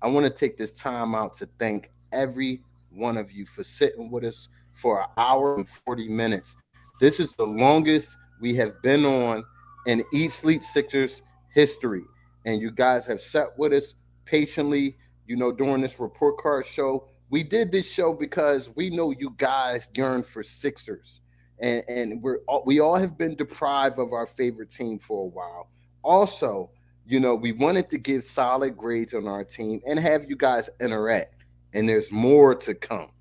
I want to take this time out to thank every one of you for sitting with us for an hour and 40 minutes. This is the longest we have been on in Eat Sleep Sixers history. And you guys have sat with us patiently, you know, during this report card show. We did this show because we know you guys yearn for Sixers. And we all have been deprived of our favorite team for a while. Also, you know, we wanted to give solid grades on our team and have you guys interact. And there's more to come.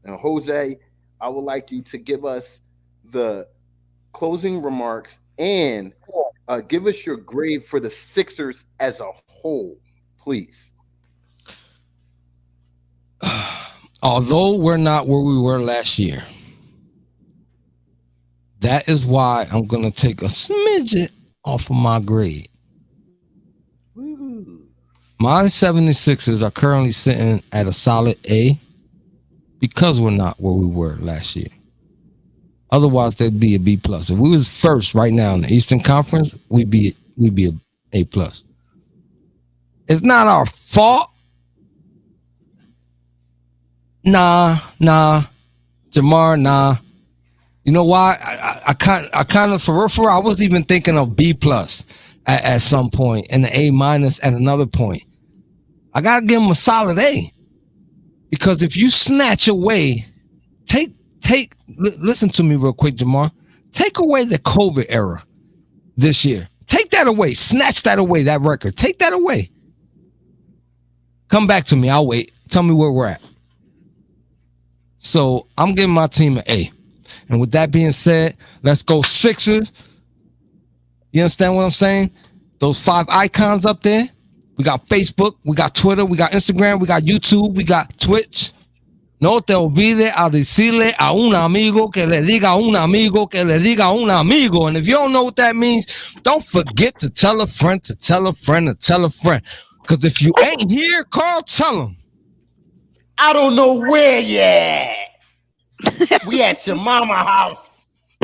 Now, Jose, I would like you to give us the closing remarks and give us your grade for the Sixers as a whole, please. Although we're not where we were last year, that is why I'm going to take a smidget off of my grade. My 76ers are currently sitting at a solid A because we're not where we were last year. Otherwise, they'd be a B plus. If we was first right now in the Eastern Conference, we'd be a plus. It's not our fault. Nah, Jamar, nah. You know why? I kind of for real, I was even thinking of B plus at some point and the A minus at another point. I gotta give him a solid A because if you snatch away, listen to me real quick, Jamar. Take away the COVID era this year. Take that away. Snatch that away. That record. Take that away. Come back to me. I'll wait. Tell me where we're at. So I'm giving my team an A. And with that being said, let's go Sixers. You understand what I'm saying? Those 5 icons up there. We got Facebook, we got Twitter, we got Instagram, we got YouTube, we got Twitch. No te olvides a decirle a un amigo que le diga a un amigo que le diga a un amigo. And if you don't know what that means, don't forget to tell a friend to tell a friend to tell a friend. Because if you ain't here, Carl, tell them. I don't know where yet. We at your mama house.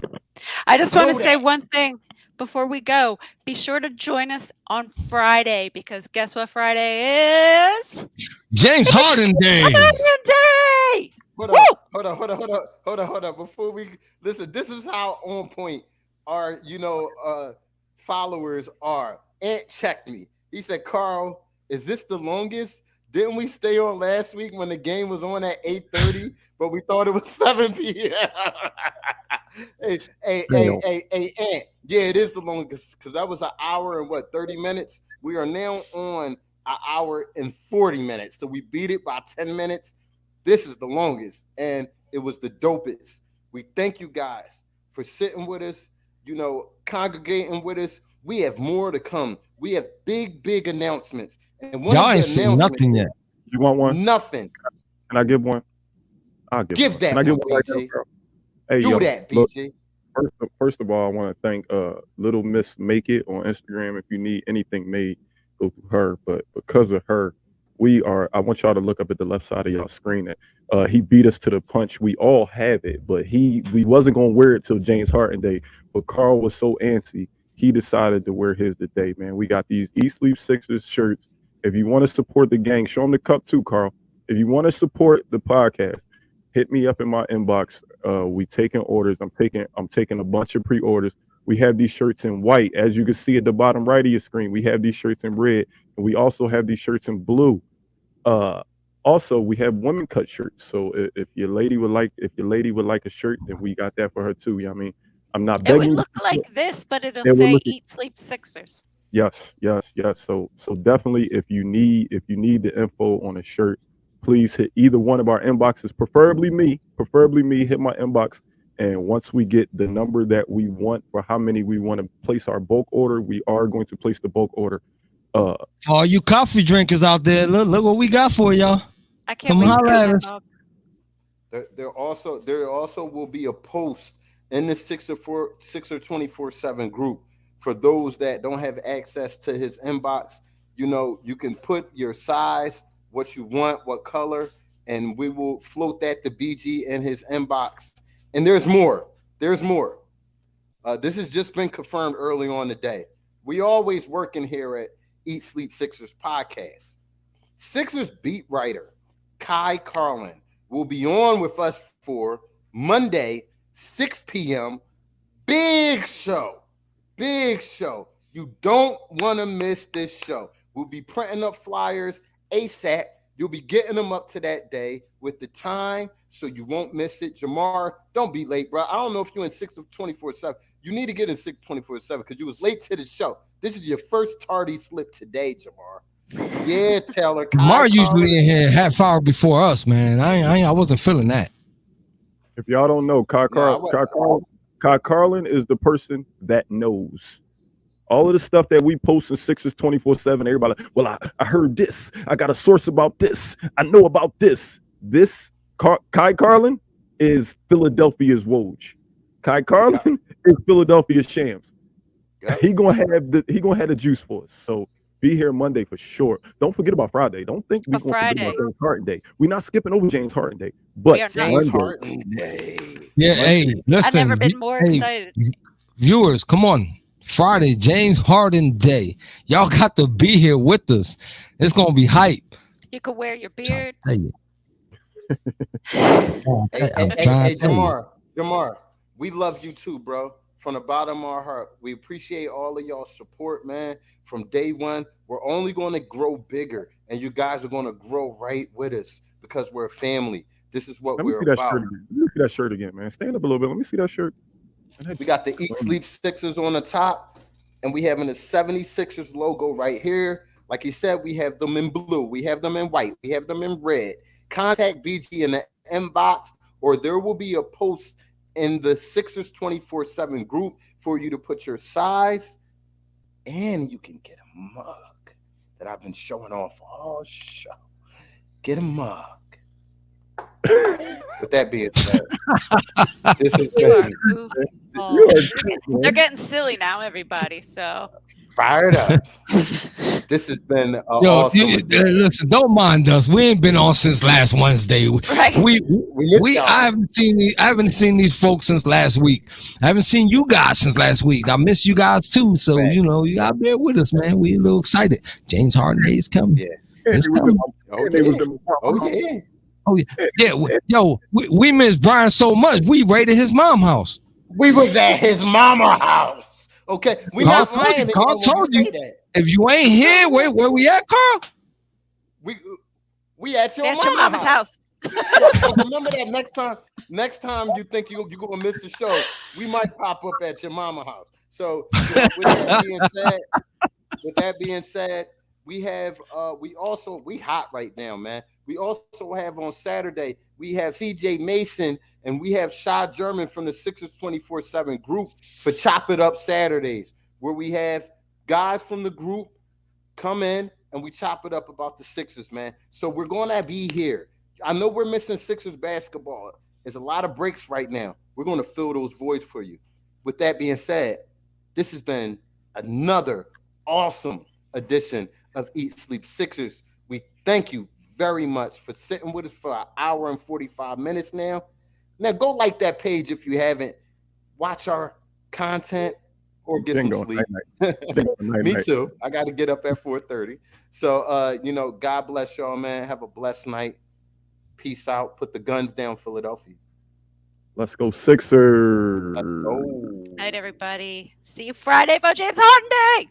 I just want to Know say that. one thing before we go. Be sure to join us on Friday because guess what Friday is? James Harden Day. Harden Day! Hold on. Before we listen, this is how on point our followers are. Ant checked me. He said, Carl, is this the longest? Didn't we stay on last week when the game was on at 8:30, but we thought it was 7 p.m.? hey, Ant. Yeah, it is the longest because that was an hour and 30 minutes. We are now on an hour and 40 minutes. So we beat it by 10 minutes. This is the longest, and it was the dopest. We thank you guys for sitting with us, congregating with us. We have more to come. We have big announcements. And y'all ain't seen nothing yet. You want one? Nothing. Can I give one? I'll give one. That. Can I give one right BG? now, hey, Do that, BG. Look, first of all, I want to thank Little Miss Make It on Instagram. If you need anything made, go through her. But because of her, I want y'all to look up at the left side of y'all screen that he beat us to the punch. We all have it, but we wasn't gonna wear it till James Harden Day. But Carl was so antsy, he decided to wear his today, man. We got these Eat Sleep Sixers shirts. If you want to support the gang, show them the cup too, Carl. If you want to support the podcast, hit me up in my inbox. We taking orders. I'm taking a bunch of pre-orders. We have these shirts in white, as you can see at the bottom right of your screen. We have these shirts in red, and we also have these shirts in blue. Also, we have women cut shirts. So if your lady would like a shirt, then we got that for her too. You know what I mean? I'm not It begging. would look like this, but it'll It would say look- Eat Sleep Sixers. Yes. So definitely, if you need the info on a shirt, please hit either one of our inboxes, preferably me. Hit my inbox, and once we get the number that we want for how many we want to place our bulk order, we are going to place the bulk order. All you coffee drinkers out there, look what we got for y'all. I can't Come wait to holler get at my us. mug. There also will be a post in the Sixer 24/7 group for those that don't have access to his inbox. You can put your size, what you want, what color, and we will float that to BG in his inbox. And there's more. This has just been confirmed early on today. We always working here at Eat Sleep Sixers podcast. Sixers beat writer Kai Carlin will be on with us for Monday, 6 p.m. Big show. You don't want to miss this show. We'll be printing up flyers ASAP. You'll be getting them up to that day with the time, so you won't miss it. Jamar, don't be late, bro. I don't know if you're in 6 of 24/7. You need to get in 6 24/7 because you was late to the show. This is your first tardy slip today, Jamar. Yeah, Taylor. Jamar usually in here half hour before us, man. I wasn't feeling that. If y'all don't know, Kai Carlin is the person that knows. All of the stuff that we post in Sixers 24/7, everybody like, well, I heard this. I got a source about this. I know about this. Kai Carlin is Philadelphia's Woj. Kai Carlin is Philadelphia's Shams. Yep. He gonna have the juice for us. So be here Monday for sure. Don't forget about Friday. Don't think we're gonna forget about James Harden Day. We're not skipping over James Harden Day. But James Harden Day. Yeah, hey, listen. I've never been more excited. Viewers, come on. Friday, James Harden Day. Y'all got to be here with us. It's gonna be hype. You could wear your beard. Hey, Jamar, we love you too, bro. From the bottom of our heart, we appreciate all of y'all support, man. From day one, we're only going to grow bigger, and you guys are going to grow right with us because we're a family. This is what we're about. Let me see that shirt again, man. Stand up a little bit. Let me see that shirt. We got the Eat Sleep Sixers on the top, and we having the 76ers logo right here. Like he said, we have them in blue, we have them in white, we have them in red. Contact BG in the inbox, or there will be a post in the Sixers 24/7 group for you to put your size, and you can get a mug that I've been showing off all show. Get a mug. With that being said, this is they're getting silly now, everybody. So fired up. This has been awesome. Listen, don't mind us. We ain't been on since last Wednesday. Right. I haven't seen these folks since last week. I haven't seen you guys since last week. I miss you guys too. So you gotta bear with us, man. We a little excited. James Harden Day is coming. Yeah. It's coming. Oh yeah. Yo, we miss Brian so much. We raided his mom's house. We was at his mama house. Okay. We Carl not lying. Carl told you. That. If you ain't here, where we at, Carl? We at your mama's house. So remember that next time you think you're gonna miss the show, we might pop up at your mama house. So with that being said, we have we hot right now, man. We also have on Saturday, we have CJ Mason and we have Shy German from the Sixers 24/7 group for Chop It Up Saturdays, where we have guys from the group come in and we chop it up about the Sixers, man. So we're gonna be here. I know we're missing Sixers basketball. There's a lot of breaks right now. We're gonna fill those voids for you. With that being said, this has been another awesome edition of Eat Sleep Sixers. We thank you very much for sitting with us for an hour and 45 minutes now. Now go like that page if you haven't. Watch our content or get some sleep. Me too. I got to get up at 4:30. So God bless y'all, man. Have a blessed night. Peace out. Put the guns down, Philadelphia. Let's go Sixers. Let's go. Night, everybody. See you Friday for James Harden Day.